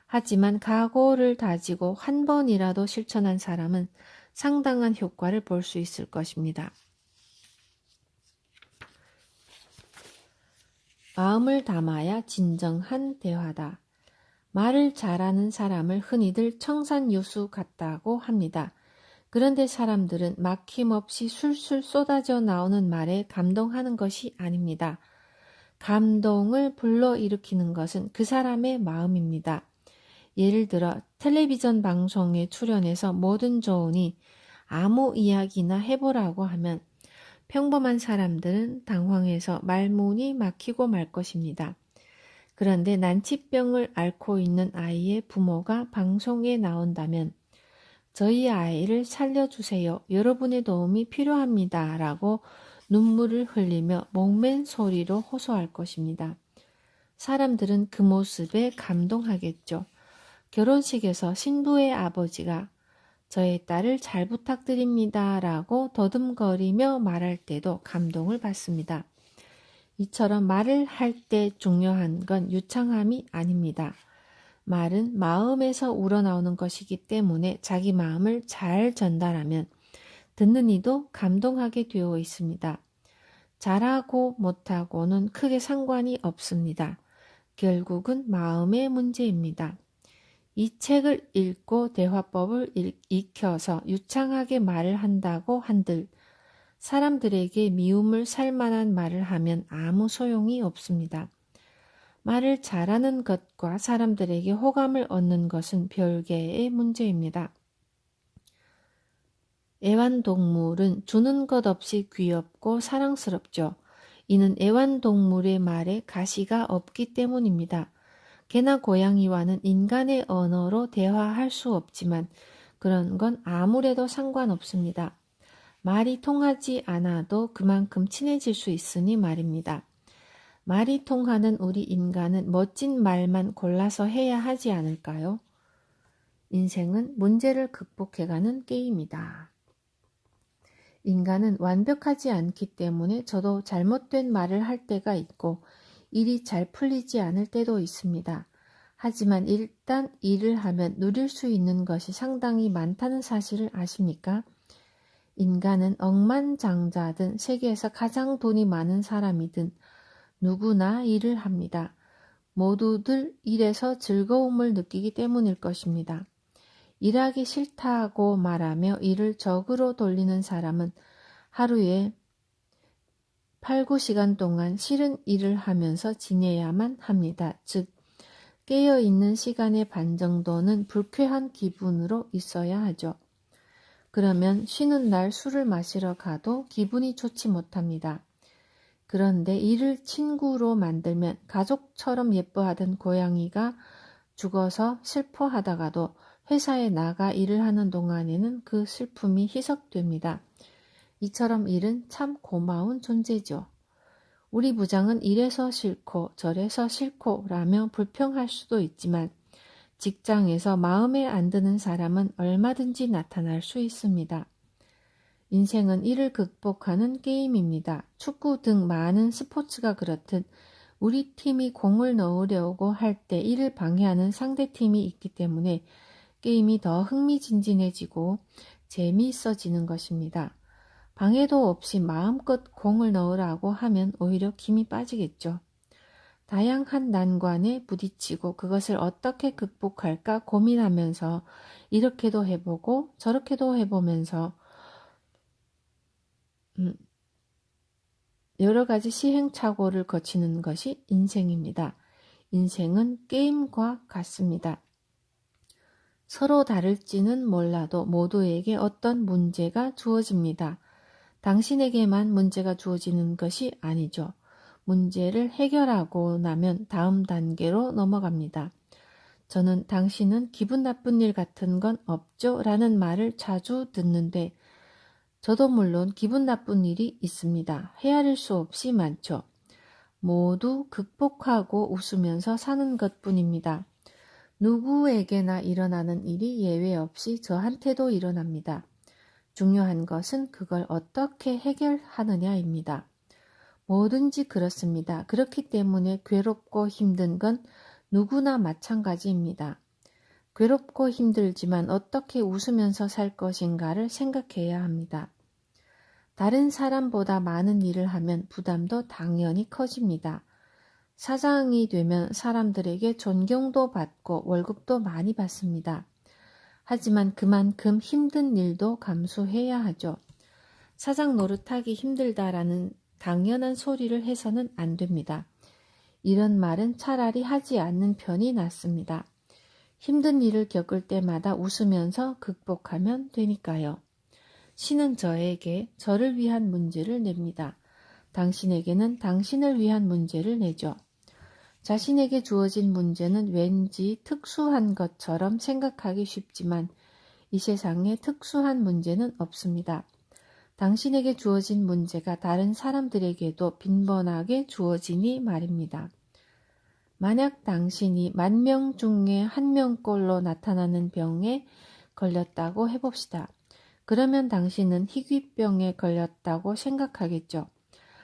하지만 각오를 다지고 한 번이라도 실천한 사람은 상당한 효과를 볼 수 있을 것입니다. 마음을 담아야 진정한 대화다. 말을 잘하는 사람을 흔히들 청산유수 같다고 합니다. 그런데 사람들은 막힘없이 술술 쏟아져 나오는 말에 감동하는 것이 아닙니다. 감동을 불러일으키는 것은 그 사람의 마음입니다. 예를 들어 텔레비전 방송에 출연해서 뭐든 좋으니 아무 이야기나 해보라고 하면 평범한 사람들은 당황해서 말문이 막히고 말 것입니다. 그런데 난치병을 앓고 있는 아이의 부모가 방송에 나온다면 저희 아이를 살려주세요. 여러분의 도움이 필요합니다. 라고 눈물을 흘리며 목맨 소리로 호소할 것입니다. 사람들은 그 모습에 감동하겠죠. 결혼식에서 신부의 아버지가 저의 딸을 잘 부탁드립니다. 라고 더듬거리며 말할 때도 감동을 받습니다. 이처럼 말을 할 때 중요한 건 유창함이 아닙니다. 말은 마음에서 우러나오는 것이기 때문에 자기 마음을 잘 전달하면 듣는 이도 감동하게 되어 있습니다. 잘하고 못하고는 크게 상관이 없습니다. 결국은 마음의 문제입니다. 이 책을 읽고 대화법을 익혀서 유창하게 말을 한다고 한들 사람들에게 미움을 살 만한 말을 하면 아무 소용이 없습니다. 말을 잘하는 것과 사람들에게 호감을 얻는 것은 별개의 문제입니다. 애완동물은 주는 것 없이 귀엽고 사랑스럽죠. 이는 애완동물의 말에 가시가 없기 때문입니다. 개나 고양이와는 인간의 언어로 대화할 수 없지만 그런 건 아무래도 상관없습니다. 말이 통하지 않아도 그만큼 친해질 수 있으니 말입니다. 말이 통하는 우리 인간은 멋진 말만 골라서 해야 하지 않을까요? 인생은 문제를 극복해가는 게임이다. 인간은 완벽하지 않기 때문에 저도 잘못된 말을 할 때가 있고 일이 잘 풀리지 않을 때도 있습니다. 하지만 일단 일을 하면 누릴 수 있는 것이 상당히 많다는 사실을 아십니까? 인간은 억만장자든 세계에서 가장 돈이 많은 사람이든 누구나 일을 합니다. 모두들 일에서 즐거움을 느끼기 때문일 것입니다. 일하기 싫다고 말하며 일을 적으로 돌리는 사람은 하루에 8, 9시간 동안 싫은 일을 하면서 지내야만 합니다. 즉, 깨어있는 시간의 반 정도는 불쾌한 기분으로 있어야 하죠. 그러면 쉬는 날 술을 마시러 가도 기분이 좋지 못합니다. 그런데 이를 친구로 만들면 가족처럼 예뻐하던 고양이가 죽어서 슬퍼하다가도 회사에 나가 일을 하는 동안에는 그 슬픔이 희석됩니다. 이처럼 일은 참 고마운 존재죠. 우리 부장은 이래서 싫고 저래서 싫고 라며 불평할 수도 있지만 직장에서 마음에 안 드는 사람은 얼마든지 나타날 수 있습니다. 인생은 이를 극복하는 게임입니다. 축구 등 많은 스포츠가 그렇듯 우리 팀이 공을 넣으려고 할 때 이를 방해하는 상대팀이 있기 때문에 게임이 더 흥미진진해지고 재미있어지는 것입니다. 방해도 없이 마음껏 공을 넣으라고 하면 오히려 힘이 빠지겠죠. 다양한 난관에 부딪히고 그것을 어떻게 극복할까 고민하면서 이렇게도 해보고 저렇게도 해보면서 여러 가지 시행착오를 거치는 것이 인생입니다. 인생은 게임과 같습니다. 서로 다를지는 몰라도 모두에게 어떤 문제가 주어집니다. 당신에게만 문제가 주어지는 것이 아니죠. 문제를 해결하고 나면 다음 단계로 넘어갑니다. 저는 당신은 기분 나쁜 일 같은 건 없죠? 라는 말을 자주 듣는데 저도 물론 기분 나쁜 일이 있습니다. 헤아릴 수 없이 많죠. 모두 극복하고 웃으면서 사는 것뿐입니다. 누구에게나 일어나는 일이 예외 없이 저한테도 일어납니다. 중요한 것은 그걸 어떻게 해결하느냐입니다. 뭐든지 그렇습니다. 그렇기 때문에 괴롭고 힘든 건 누구나 마찬가지입니다. 괴롭고 힘들지만 어떻게 웃으면서 살 것인가를 생각해야 합니다. 다른 사람보다 많은 일을 하면 부담도 당연히 커집니다. 사장이 되면 사람들에게 존경도 받고 월급도 많이 받습니다. 하지만 그만큼 힘든 일도 감수해야 하죠. 사장 노릇하기 힘들다라는 당연한 소리를 해서는 안 됩니다. 이런 말은 차라리 하지 않는 편이 낫습니다. 힘든 일을 겪을 때마다 웃으면서 극복하면 되니까요. 신은 저에게 저를 위한 문제를 냅니다. 당신에게는 당신을 위한 문제를 내죠. 자신에게 주어진 문제는 왠지 특수한 것처럼 생각하기 쉽지만 이 세상에 특수한 문제는 없습니다. 당신에게 주어진 문제가 다른 사람들에게도 빈번하게 주어지니 말입니다. 만약 당신이 10,000명 중에 1명꼴로 나타나는 병에 걸렸다고 해봅시다. 그러면 당신은 희귀병에 걸렸다고 생각하겠죠.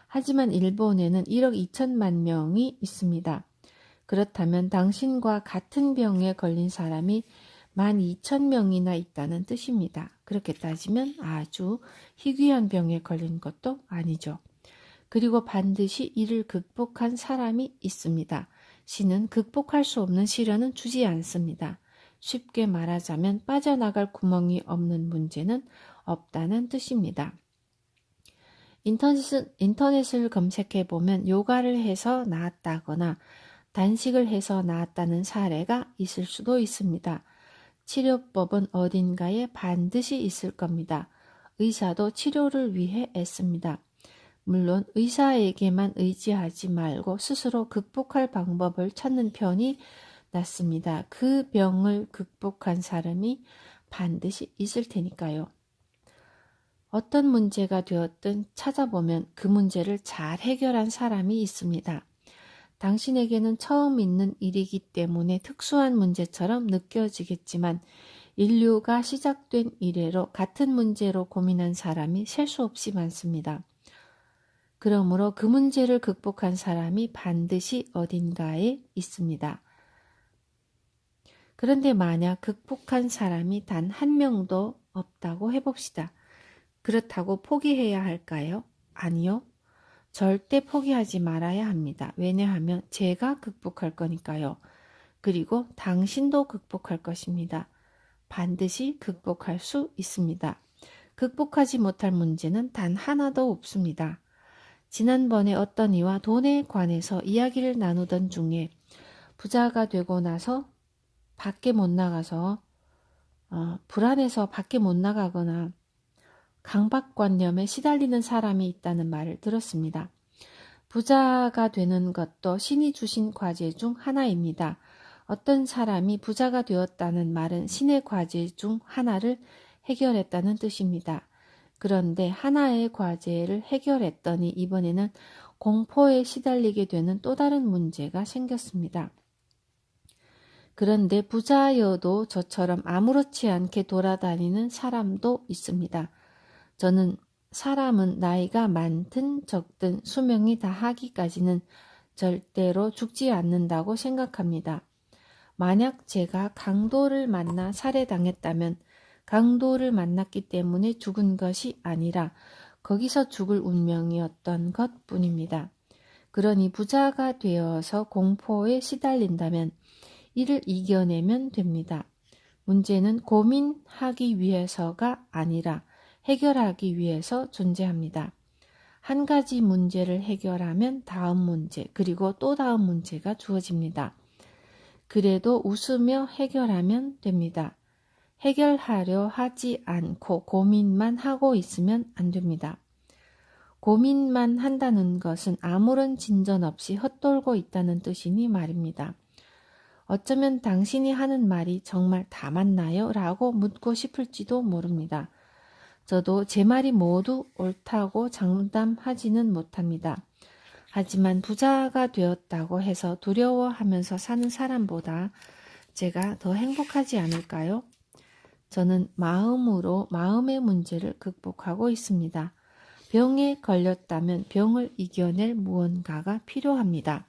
하지만 일본에는 1억 2천만 명이 있습니다. 그렇다면 당신과 같은 병에 걸린 사람이 12,000명이나 있다는 뜻입니다. 그렇게 따지면 아주 희귀한 병에 걸린 것도 아니죠. 그리고 반드시 이를 극복한 사람이 있습니다. 신은 극복할 수 없는 시련은 주지 않습니다. 쉽게 말하자면 빠져나갈 구멍이 없는 문제는 없다는 뜻입니다. 인터넷을 검색해보면 요가를 해서 나았다거나 단식을 해서 나았다는 사례가 있을 수도 있습니다. 치료법은 어딘가에 반드시 있을 겁니다. 의사도 치료를 위해 애씁니다. 물론 의사에게만 의지하지 말고 스스로 극복할 방법을 찾는 편이 낫습니다. 그 병을 극복한 사람이 반드시 있을 테니까요. 어떤 문제가 되었든 찾아보면 그 문제를 잘 해결한 사람이 있습니다. 당신에게는 처음 있는 일이기 때문에 특수한 문제처럼 느껴지겠지만 인류가 시작된 이래로 같은 문제로 고민한 사람이 셀 수 없이 많습니다. 그러므로 그 문제를 극복한 사람이 반드시 어딘가에 있습니다. 그런데 만약 극복한 사람이 단 한 명도 없다고 해봅시다. 그렇다고 포기해야 할까요? 아니요. 절대 포기하지 말아야 합니다. 왜냐하면 제가 극복할 거니까요. 그리고 당신도 극복할 것입니다. 반드시 극복할 수 있습니다. 극복하지 못할 문제는 단 하나도 없습니다. 지난번에 어떤 이와 돈에 관해서 이야기를 나누던 중에 부자가 되고 나서 밖에 못 나가서 불안해서 밖에 못 나가거나 강박관념에 시달리는 사람이 있다는 말을 들었습니다. 부자가 되는 것도 신이 주신 과제 중 하나입니다. 어떤 사람이 부자가 되었다는 말은 신의 과제 중 하나를 해결했다는 뜻입니다. 그런데 하나의 과제를 해결했더니 이번에는 공포에 시달리게 되는 또 다른 문제가 생겼습니다. 그런데 부자여도 저처럼 아무렇지 않게 돌아다니는 사람도 있습니다. 저는 사람은 나이가 많든 적든 수명이 다하기까지는 절대로 죽지 않는다고 생각합니다. 만약 제가 강도를 만나 살해당했다면 강도를 만났기 때문에 죽은 것이 아니라 거기서 죽을 운명이었던 것뿐입니다. 그러니 부자가 되어서 공포에 시달린다면 이를 이겨내면 됩니다. 문제는 고민하기 위해서가 아니라 해결하기 위해서 존재합니다. 한 가지 문제를 해결하면 다음 문제, 그리고 또 다음 문제가 주어집니다. 그래도 웃으며 해결하면 됩니다. 해결하려 하지 않고 고민만 하고 있으면 안 됩니다. 고민만 한다는 것은 아무런 진전 없이 헛돌고 있다는 뜻이니 말입니다. 어쩌면 당신이 하는 말이 정말 다 맞나요? 라고 묻고 싶을지도 모릅니다. 저도 제 말이 모두 옳다고 장담하지는 못합니다. 하지만 부자가 되었다고 해서 두려워하면서 사는 사람보다 제가 더 행복하지 않을까요? 저는 마음으로 마음의 문제를 극복하고 있습니다. 병에 걸렸다면 병을 이겨낼 무언가가 필요합니다.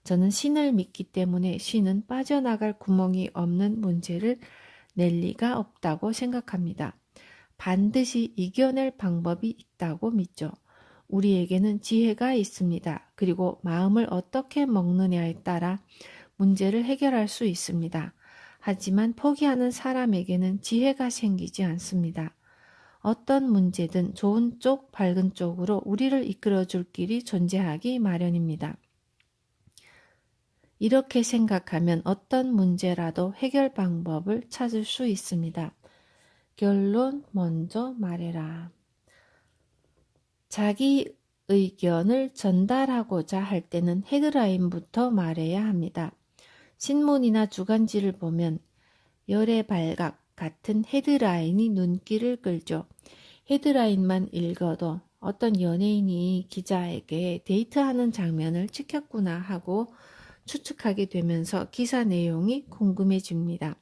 저는 신을 믿기 때문에 신은 빠져나갈 구멍이 없는 문제를 낼 리가 없다고 생각합니다. 반드시 이겨낼 방법이 있다고 믿죠. 우리에게는 지혜가 있습니다. 그리고 마음을 어떻게 먹느냐에 따라 문제를 해결할 수 있습니다. 하지만 포기하는 사람에게는 지혜가 생기지 않습니다. 어떤 문제든 좋은 쪽, 밝은 쪽으로 우리를 이끌어줄 길이 존재하기 마련입니다. 이렇게 생각하면 어떤 문제라도 해결 방법을 찾을 수 있습니다. 결론 먼저 말해라. 자기 의견을 전달하고자 할 때는 헤드라인부터 말해야 합니다. 신문이나 주간지를 보면 열의 발각 같은 헤드라인이 눈길을 끌죠. 헤드라인만 읽어도 어떤 연예인이 기자에게 데이트하는 장면을 찍혔구나 하고 추측하게 되면서 기사 내용이 궁금해집니다.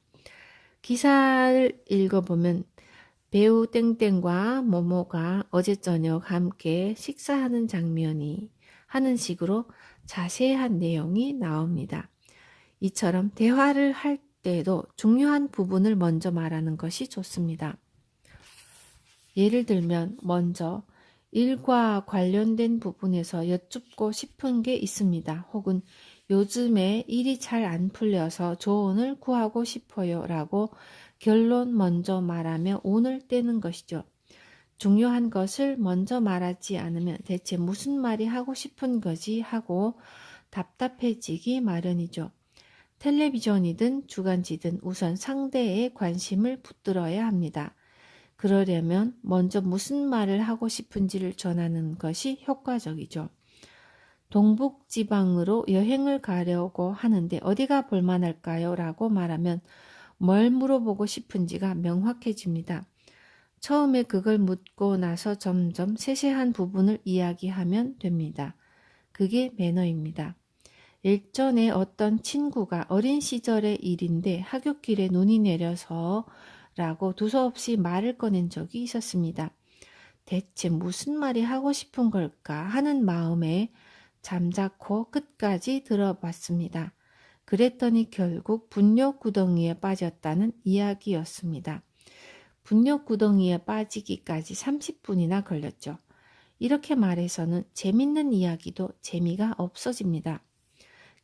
기사를 읽어보면 배우 땡땡과 모모가 어제 저녁 함께 식사하는 장면이 하는 식으로 자세한 내용이 나옵니다. 이처럼 대화를 할 때도 중요한 부분을 먼저 말하는 것이 좋습니다. 예를 들면 먼저 일과 관련된 부분에서 여쭙고 싶은 게 있습니다. 혹은 요즘에 일이 잘 안 풀려서 조언을 구하고 싶어요 라고 결론 먼저 말하며 온을 떼는 것이죠. 중요한 것을 먼저 말하지 않으면 대체 무슨 말이 하고 싶은 거지 하고 답답해지기 마련이죠. 텔레비전이든 주간지든 우선 상대의 관심을 붙들어야 합니다. 그러려면 먼저 무슨 말을 하고 싶은지를 전하는 것이 효과적이죠. 동북지방으로 여행을 가려고 하는데 어디가 볼만할까요? 라고 말하면 뭘 물어보고 싶은지가 명확해집니다. 처음에 그걸 묻고 나서 점점 세세한 부분을 이야기하면 됩니다. 그게 매너입니다. 일전에 어떤 친구가 어린 시절의 일인데 하굣길에 눈이 내려서 라고 두서없이 말을 꺼낸 적이 있었습니다. 대체 무슨 말이 하고 싶은 걸까 하는 마음에 잠자코 끝까지 들어봤습니다. 그랬더니 결국 분뇨구덩이에 빠졌다는 이야기였습니다. 분뇨구덩이에 빠지기까지 30분이나 걸렸죠. 이렇게 말해서는 재밌는 이야기도 재미가 없어집니다.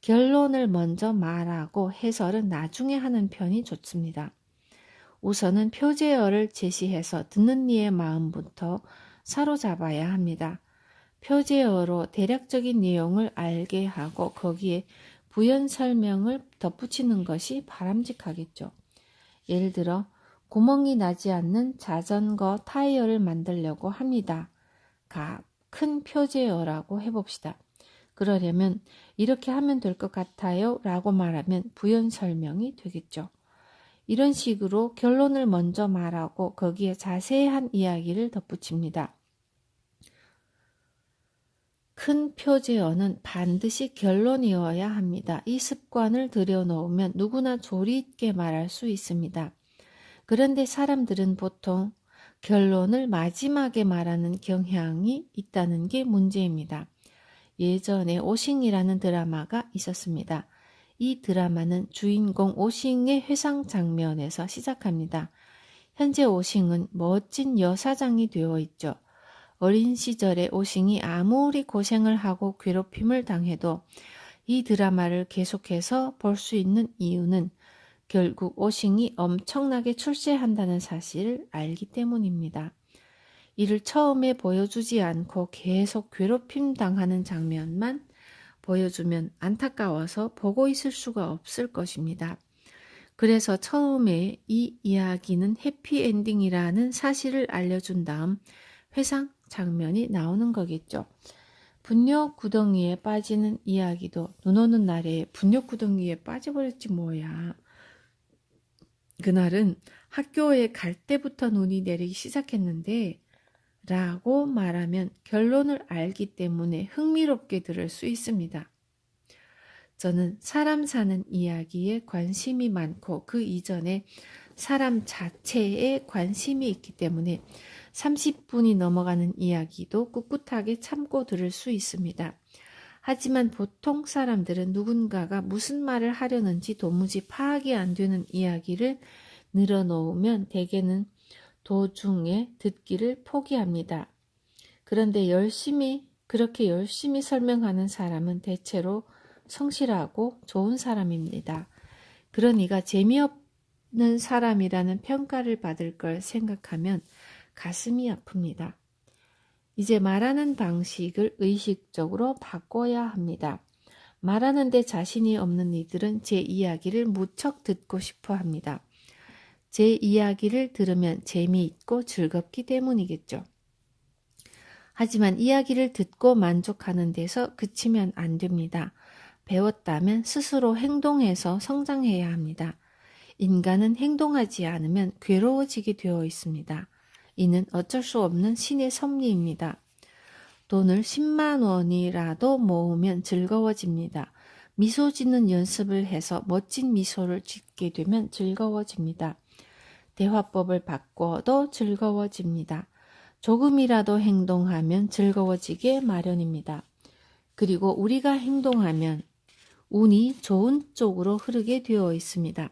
결론을 먼저 말하고 해설은 나중에 하는 편이 좋습니다. 우선은 표제어를 제시해서 듣는 이의 마음부터 사로잡아야 합니다. 표제어로 대략적인 내용을 알게 하고 거기에 부연 설명을 덧붙이는 것이 바람직하겠죠. 예를 들어 구멍이 나지 않는 자전거 타이어를 만들려고 합니다. 큰 표제어라고 해봅시다. 그러려면 이렇게 하면 될 것 같아요 라고 말하면 부연 설명이 되겠죠. 이런 식으로 결론을 먼저 말하고 거기에 자세한 이야기를 덧붙입니다. 큰 표제어는 반드시 결론이어야 합니다. 이 습관을 들여놓으면 누구나 조리 있게 말할 수 있습니다. 그런데 사람들은 보통 결론을 마지막에 말하는 경향이 있다는 게 문제입니다. 예전에 오싱이라는 드라마가 있었습니다. 이 드라마는 주인공 오싱의 회상 장면에서 시작합니다. 현재 오싱은 멋진 여사장이 되어 있죠. 어린 시절에 오싱이 아무리 고생을 하고 괴롭힘을 당해도 이 드라마를 계속해서 볼 수 있는 이유는 결국 오싱이 엄청나게 출세한다는 사실을 알기 때문입니다. 이를 처음에 보여주지 않고 계속 괴롭힘 당하는 장면만 보여주면 안타까워서 보고 있을 수가 없을 것입니다. 그래서 처음에 이 이야기는 해피엔딩이라는 사실을 알려준 다음 회상 장면이 나오는 거겠죠. 분뇨구덩이에 빠지는 이야기도 눈 오는 날에 분뇨구덩이에 빠져버렸지 뭐야. 그날은 학교에 갈 때부터 눈이 내리기 시작했는데 라고 말하면 결론을 알기 때문에 흥미롭게 들을 수 있습니다. 저는 사람 사는 이야기에 관심이 많고 그 이전에 사람 자체에 관심이 있기 때문에 30분이 넘어가는 이야기도 꿋꿋하게 참고 들을 수 있습니다. 하지만 보통 사람들은 누군가가 무슨 말을 하려는지 도무지 파악이 안 되는 이야기를 늘어놓으면 대개는 도중에 듣기를 포기합니다. 그런데 그렇게 열심히 설명하는 사람은 대체로 성실하고 좋은 사람입니다. 그러니까 재미없는 사람이라는 평가를 받을 걸 생각하면 가슴이 아픕니다. 이제 말하는 방식을 의식적으로 바꿔야 합니다. 말하는데 자신이 없는 이들은 제 이야기를 무척 듣고 싶어 합니다. 제 이야기를 들으면 재미있고 즐겁기 때문이겠죠. 하지만 이야기를 듣고 만족하는 데서 그치면 안 됩니다. 배웠다면 스스로 행동해서 성장해야 합니다. 인간은 행동하지 않으면 괴로워지게 되어 있습니다. 이는 어쩔 수 없는 신의 섭리입니다. 돈을 10만 원이라도 모으면 즐거워집니다. 미소 짓는 연습을 해서 멋진 미소를 짓게 되면 즐거워집니다. 대화법을 바꿔도 즐거워집니다. 조금이라도 행동하면 즐거워지게 마련입니다. 그리고 우리가 행동하면 운이 좋은 쪽으로 흐르게 되어 있습니다.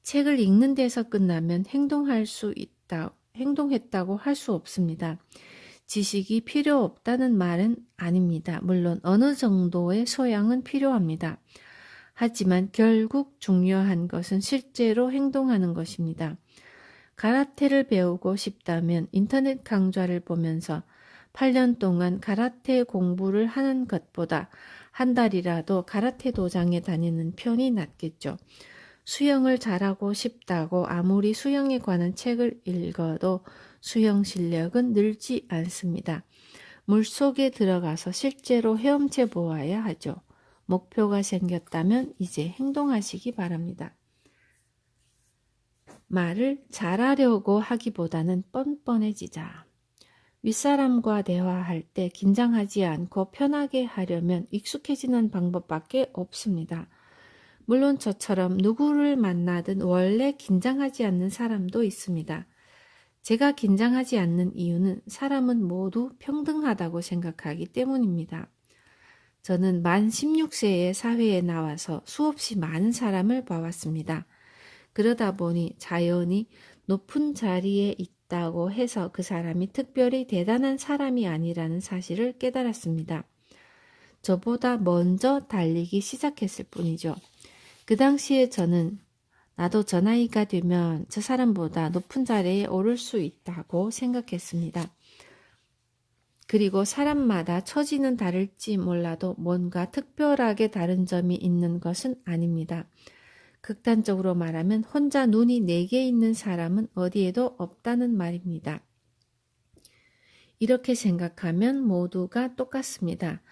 책을 읽는 데서 끝나면 행동했다고 할 수 없습니다. 지식이 필요 없다는 말은 아닙니다. 물론 어느 정도의 소양은 필요합니다. 하지만 결국 중요한 것은 실제로 행동하는 것입니다. 가라테를 배우고 싶다면 인터넷 강좌를 보면서 8년 동안 가라테 공부를 하는 것보다 한 달이라도 가라테 도장에 다니는 편이 낫겠죠. 수영을 잘하고 싶다고 아무리 수영에 관한 책을 읽어도 수영 실력은 늘지 않습니다. 물속에 들어가서 실제로 헤엄쳐 보아야 하죠. 목표가 생겼다면 이제 행동하시기 바랍니다. 말을 잘하려고 하기보다는 뻔뻔해지자. 윗사람과 대화할 때 긴장하지 않고 편하게 하려면 익숙해지는 방법밖에 없습니다. 물론 저처럼 누구를 만나든 원래 긴장하지 않는 사람도 있습니다. 제가 긴장하지 않는 이유는 사람은 모두 평등하다고 생각하기 때문입니다. 저는 만 16세에 사회에 나와서 수없이 많은 사람을 봐왔습니다. 그러다 보니 자연히 높은 자리에 있다고 해서 그 사람이 특별히 대단한 사람이 아니라는 사실을 깨달았습니다. 저보다 먼저 달리기 시작했을 뿐이죠. 그 당시에 저는 나도 저 나이가 되면 저 사람보다 높은 자리에 오를 수 있다고 생각했습니다. 그리고 사람마다 처지는 다를지 몰라도 뭔가 특별하게 다른 점이 있는 것은 아닙니다. 극단적으로 말하면 혼자 눈이 4개 있는 사람은 어디에도 없다는 말입니다. 이렇게 생각하면 모두가 똑같습니다.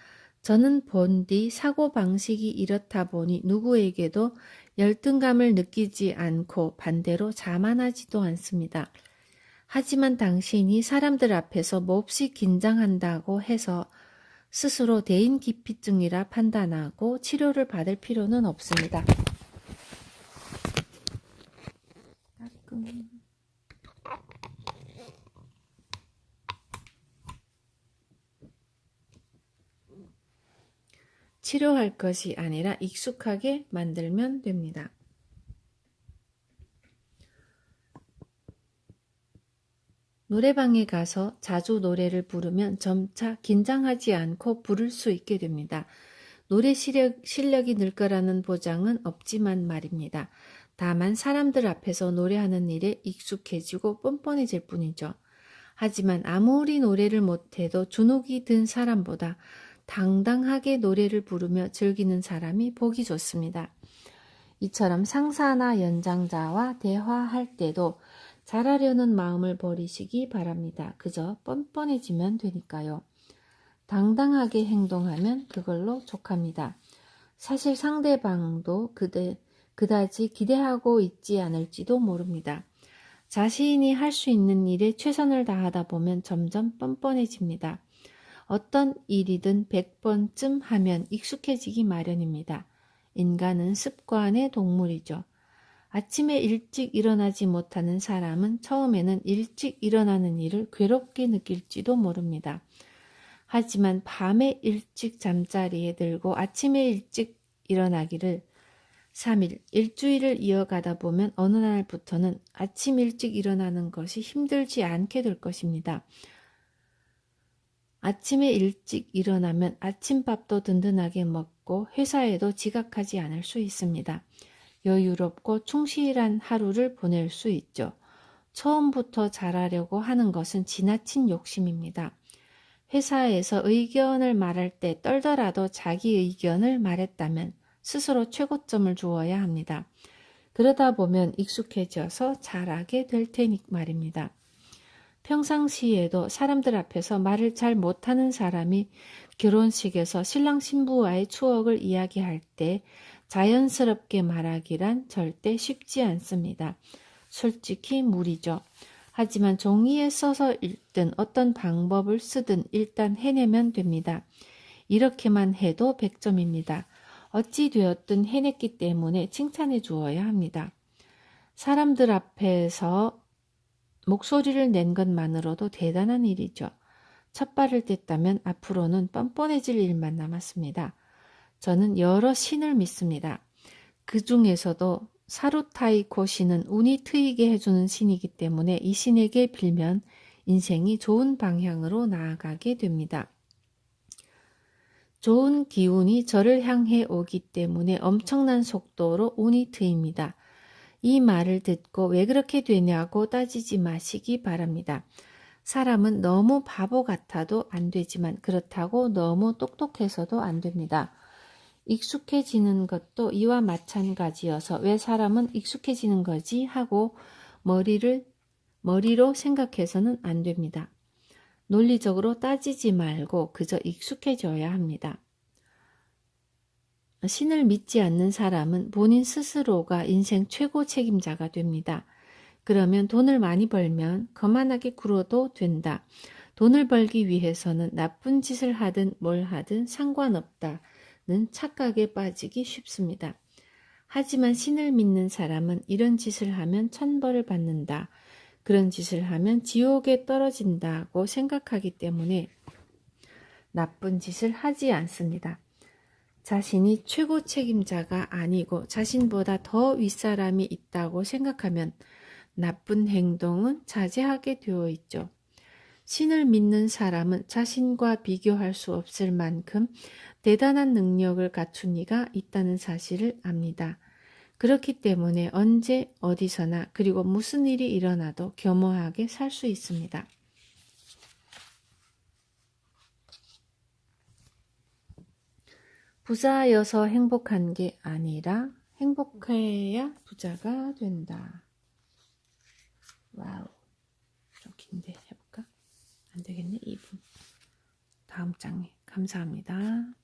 저는 본디 사고방식이 이렇다 보니 누구에게도 열등감을 느끼지 않고 반대로 자만하지도 않습니다. 하지만 당신이 사람들 앞에서 몹시 긴장한다고 해서 스스로 대인기피증이라 판단하고 치료를 받을 필요는 없습니다. 치료할 것이 아니라 익숙하게 만들면 됩니다. 노래방에 가서 자주 노래를 부르면 점차 긴장하지 않고 부를 수 있게 됩니다. 노래 실력이 늘 거라는 보장은 없지만 말입니다. 다만 사람들 앞에서 노래하는 일에 익숙해지고 뻔뻔해질 뿐이죠. 하지만 아무리 노래를 못해도 주눅이 든 사람보다 당당하게 노래를 부르며 즐기는 사람이 보기 좋습니다. 이처럼 상사나 연장자와 대화할 때도 잘하려는 마음을 버리시기 바랍니다. 그저 뻔뻔해지면 되니까요. 당당하게 행동하면 그걸로 족합니다. 사실 상대방도 그다지 기대하고 있지 않을지도 모릅니다. 자신이 할 수 있는 일에 최선을 다하다 보면 점점 뻔뻔해집니다. 어떤 일이든 100번쯤 하면 익숙해지기 마련입니다. 인간은 습관의 동물이죠. 아침에 일찍 일어나지 못하는 사람은 처음에는 일찍 일어나는 일을 괴롭게 느낄지도 모릅니다. 하지만 밤에 일찍 잠자리에 들고 아침에 일찍 일어나기를 3일, 일주일을 이어가다 보면 어느 날부터는 아침 일찍 일어나는 것이 힘들지 않게 될 것입니다. 아침에 일찍 일어나면 아침밥도 든든하게 먹고 회사에도 지각하지 않을 수 있습니다. 여유롭고 충실한 하루를 보낼 수 있죠. 처음부터 잘하려고 하는 것은 지나친 욕심입니다. 회사에서 의견을 말할 때 떨더라도 자기 의견을 말했다면 스스로 최고점을 주어야 합니다. 그러다 보면 익숙해져서 잘하게 될 테니 말입니다. 평상시에도 사람들 앞에서 말을 잘 못하는 사람이 결혼식에서 신랑 신부와의 추억을 이야기할 때 자연스럽게 말하기란 절대 쉽지 않습니다. 솔직히 무리죠. 하지만 종이에 써서 읽든 어떤 방법을 쓰든 일단 해내면 됩니다. 이렇게만 해도 100점입니다. 어찌 되었든 해냈기 때문에 칭찬해 주어야 합니다. 사람들 앞에서 목소리를 낸 것만으로도 대단한 일이죠. 첫 발을 뗐다면 앞으로는 뻔뻔해질 일만 남았습니다. 저는 여러 신을 믿습니다. 그 중에서도 사루타이코 신은 운이 트이게 해주는 신이기 때문에 이 신에게 빌면 인생이 좋은 방향으로 나아가게 됩니다. 좋은 기운이 저를 향해 오기 때문에 엄청난 속도로 운이 트입니다. 이 말을 듣고 왜 그렇게 되냐고 따지지 마시기 바랍니다. 사람은 너무 바보 같아도 안 되지만 그렇다고 너무 똑똑해서도 안 됩니다. 익숙해지는 것도 이와 마찬가지여서 왜 사람은 익숙해지는 거지 하고 머리로 생각해서는 안 됩니다. 논리적으로 따지지 말고 그저 익숙해져야 합니다. 신을 믿지 않는 사람은 본인 스스로가 인생 최고 책임자가 됩니다. 그러면 돈을 많이 벌면 거만하게 굴어도 된다. 돈을 벌기 위해서는 나쁜 짓을 하든 뭘 하든 상관없다는 착각에 빠지기 쉽습니다. 하지만 신을 믿는 사람은 이런 짓을 하면 천벌을 받는다. 그런 짓을 하면 지옥에 떨어진다고 생각하기 때문에 나쁜 짓을 하지 않습니다. 자신이 최고 책임자가 아니고 자신보다 더 윗사람이 있다고 생각하면 나쁜 행동은 자제하게 되어 있죠. 신을 믿는 사람은 자신과 비교할 수 없을 만큼 대단한 능력을 갖춘 이가 있다는 사실을 압니다. 그렇기 때문에 언제 어디서나 그리고 무슨 일이 일어나도 겸허하게 살 수 있습니다. 부자여서 행복한 게 아니라 행복해야 부자가 된다. 와우, 좀 긴데 해볼까? 안 되겠네. 2분. 다음 장에 감사합니다.